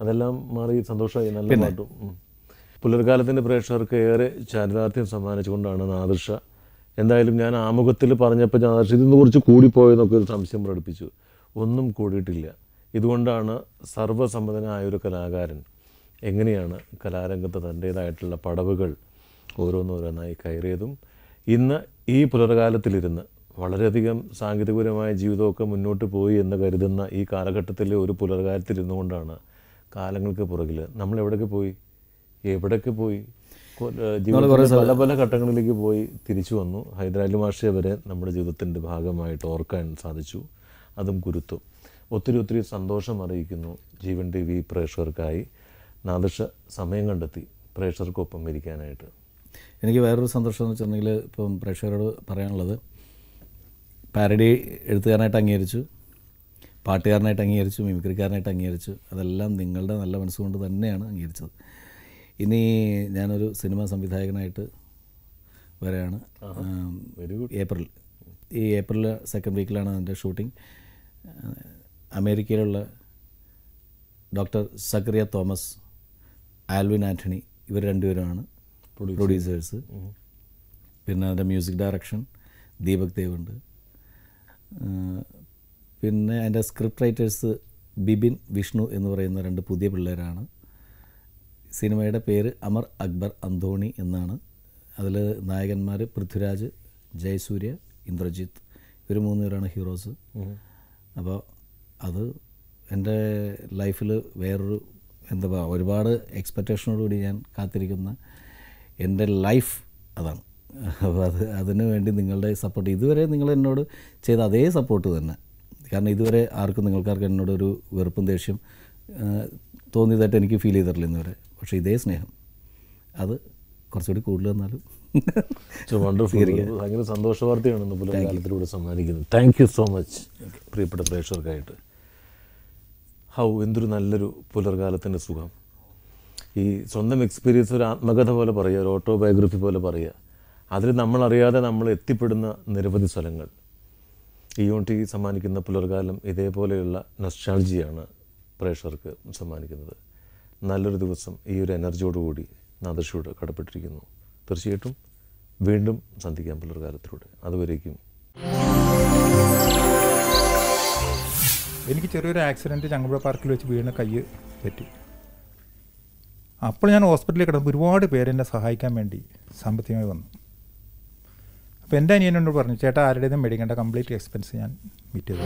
അതെല്ലാം മാറി സന്തോഷമായി. നല്ല പാട്ടും പുലർകാലത്തിൻ്റെ പ്രേക്ഷകർക്ക് ഏറെ ചാരിതാർത്ഥ്യം സമ്മാനിച്ചുകൊണ്ടാണ് നാദിർഷ. എന്തായാലും ഞാൻ ആമുഖത്തിൽ പറഞ്ഞപ്പോൾ നാദിർഷ ഇതിന്ന് കുറിച്ച് കൂടിപ്പോയെന്നൊക്കെ ഒരു സംശയം പ്രകടിപ്പിച്ചു. ഒന്നും കൂടിയിട്ടില്ല. ഇതുകൊണ്ടാണ് സർവ്വസമ്മതനായ ഒരു കലാകാരൻ എങ്ങനെയാണ് കലാരംഗത്ത് തൻ്റേതായിട്ടുള്ള പടവുകൾ ഓരോന്നോരോന്നായി കയറിയതും ഇന്ന് ഈ പുലർകാലത്തിലിരുന്ന് വളരെയധികം സാങ്കേതികപരമായ ജീവിതമൊക്കെ മുന്നോട്ട് പോയി എന്ന് കരുതുന്ന ഈ കാലഘട്ടത്തിലെ ഒരു പുലർകാലത്തിരുന്നു കൊണ്ടാണ് കാലങ്ങൾക്ക് പുറകിൽ നമ്മൾ എവിടേക്ക് പോയി ജീവിതത്തിലെ പല പല ഘട്ടങ്ങളിലേക്ക് പോയി തിരിച്ചു വന്നു. ഹൈദരാലി മാഷെ വരെ നമ്മുടെ ജീവിതത്തിൻ്റെ ഭാഗമായിട്ട് ഓർക്കാൻ സാധിച്ചു. അതും ഗുരുത്വം. ഒത്തിരി സന്തോഷം അറിയിക്കുന്നു ജീവൻ ടി വി പ്രേക്ഷകർക്കായി നാദിർഷ സമയം കണ്ടെത്തി പ്രേക്ഷകർക്കൊപ്പം ഇരിക്കാനായിട്ട്. എനിക്ക് വേറൊരു സന്തോഷം എന്ന് വെച്ചിട്ടുണ്ടെങ്കിൽ ഇപ്പം പ്രേക്ഷകരോട് പറയാനുള്ളത്, പാരഡി എഴുത്തുകാരനായിട്ട് അംഗീകരിച്ചു, പാട്ടുകാരനായിട്ട് അംഗീകരിച്ചു, മിമിക്രിക്കാരനായിട്ട് അംഗീകരിച്ചു. അതെല്ലാം നിങ്ങളുടെ നല്ല മനസ്സുകൊണ്ട് തന്നെയാണ് അംഗീകരിച്ചത്. ഇനി ഞാനൊരു സിനിമാ സംവിധായകനായിട്ട് വരെയാണ്. ഏപ്രിൽ സെക്കൻഡ് വീക്കിലാണ് എൻ്റെ ഷൂട്ടിംഗ്. അമേരിക്കയിലുള്ള doctor Zacharia Thomas, Alvin Antony, ഇവർ രണ്ടുപേരുമാണ് പ്രൊഡ്യൂസേഴ്സ്. പിന്നെ അതിൻ്റെ മ്യൂസിക് ഡയറക്ഷൻ ദീപക് ദേവ് ഉണ്ട്. പിന്നെ അതിൻ്റെ സ്ക്രിപ്റ്റ് റൈറ്റേഴ്സ് ബിബിൻ, വിഷ്ണു എന്ന് പറയുന്ന രണ്ട് പുതിയ പിള്ളേരാണ്. സിനിമയുടെ പേര് അമർ അക്ബർ അന്തോണി എന്നാണ്. അതിൽ നായകന്മാർ പൃഥ്വിരാജ്, ജയസൂര്യ, ഇന്ദ്രജിത്ത്, ഇവർ 3 പേരാണ് ഹീറോസ്. അപ്പോൾ അത് എൻ്റെ ലൈഫിൽ വേറൊരു എന്താ പറയുക, ഒരുപാട് എക്സ്പെക്റ്റേഷനോടുകൂടി ഞാൻ കാത്തിരിക്കുന്ന എൻ്റെ ലൈഫ് അതാണ്. അപ്പോൾ അതിനു വേണ്ടി നിങ്ങളുടെ സപ്പോർട്ട്, ഇതുവരെ നിങ്ങൾ എന്നോട് ചെയ്ത അതേ സപ്പോർട്ട് തന്നെ. കാരണം ഇതുവരെ നിങ്ങൾക്കാർക്കും എന്നോട് ഒരു വെറുപ്പും ദേഷ്യം തോന്നിയതായിട്ട് എനിക്ക് ഫീൽ ചെയ്തിട്ടില്ല ഇന്നുവരെ. പക്ഷേ ഇതേ സ്നേഹം അത് കുറച്ചുകൂടി കൂടുതൽ വന്നാലും ഭയങ്കര സന്തോഷ വാർത്തയാണ് ഇന്ന് പുലർകാലത്തിലൂടെ സമ്മാനിക്കുന്നത്. താങ്ക് യു സോ മച്ച് പ്രിയപ്പെട്ട പ്രേക്ഷകർക്കായിട്ട്. എന്തൊരു നല്ലൊരു പുലർകാലത്തിൻ്റെ സുഖം. ഈ സ്വന്തം എക്സ്പീരിയൻസ് ഒരു ആത്മകഥ പോലെ പറയുക, ഒരു ഓട്ടോബയോഗ്രഫി പോലെ പറയുക. അതിൽ നമ്മളറിയാതെ നമ്മൾ എത്തിപ്പെടുന്ന നിരവധി സ്ഥലങ്ങൾ. ഇയോൺ ടി സമ്മാനിക്കുന്ന പുലർകാലം ഇതേപോലെയുള്ള നൊസ്റ്റാൾജിയാണ് പ്രേക്ഷകർക്ക് സമ്മാനിക്കുന്നത്. നല്ലൊരു ദിവസം ഈ ഒരു എനർജിയോടുകൂടി നാദിർഷയോട് കടപ്പെട്ടിരിക്കുന്നു. തീർച്ചയായിട്ടും വീണ്ടും സന്ധിക്കാം പുലർകാലത്തിലൂടെ. അതുവരേക്കും. എനിക്ക് ചെറിയൊരു ആക്സിഡൻറ്റ് ചങ്ങമ്പുഴ പാർക്കിൽ വെച്ച് വീണ് കൈ തെറ്റി. അപ്പോൾ ഞാൻ ഹോസ്പിറ്റലിൽ കിടന്നപ്പോൾ ഒരുപാട് പേര് എന്നെ സഹായിക്കാൻ വേണ്ടി സാമ്പത്തികമായി വന്നു. അപ്പോൾ എൻ്റെ അനിയനോട് പറഞ്ഞു, ചേട്ടാ ആരുടേതും മേടിക്കേണ്ട, കംപ്ലീറ്റ് എക്സ്പെൻസ് ഞാൻ മീറ്റ് ചെയ്തു.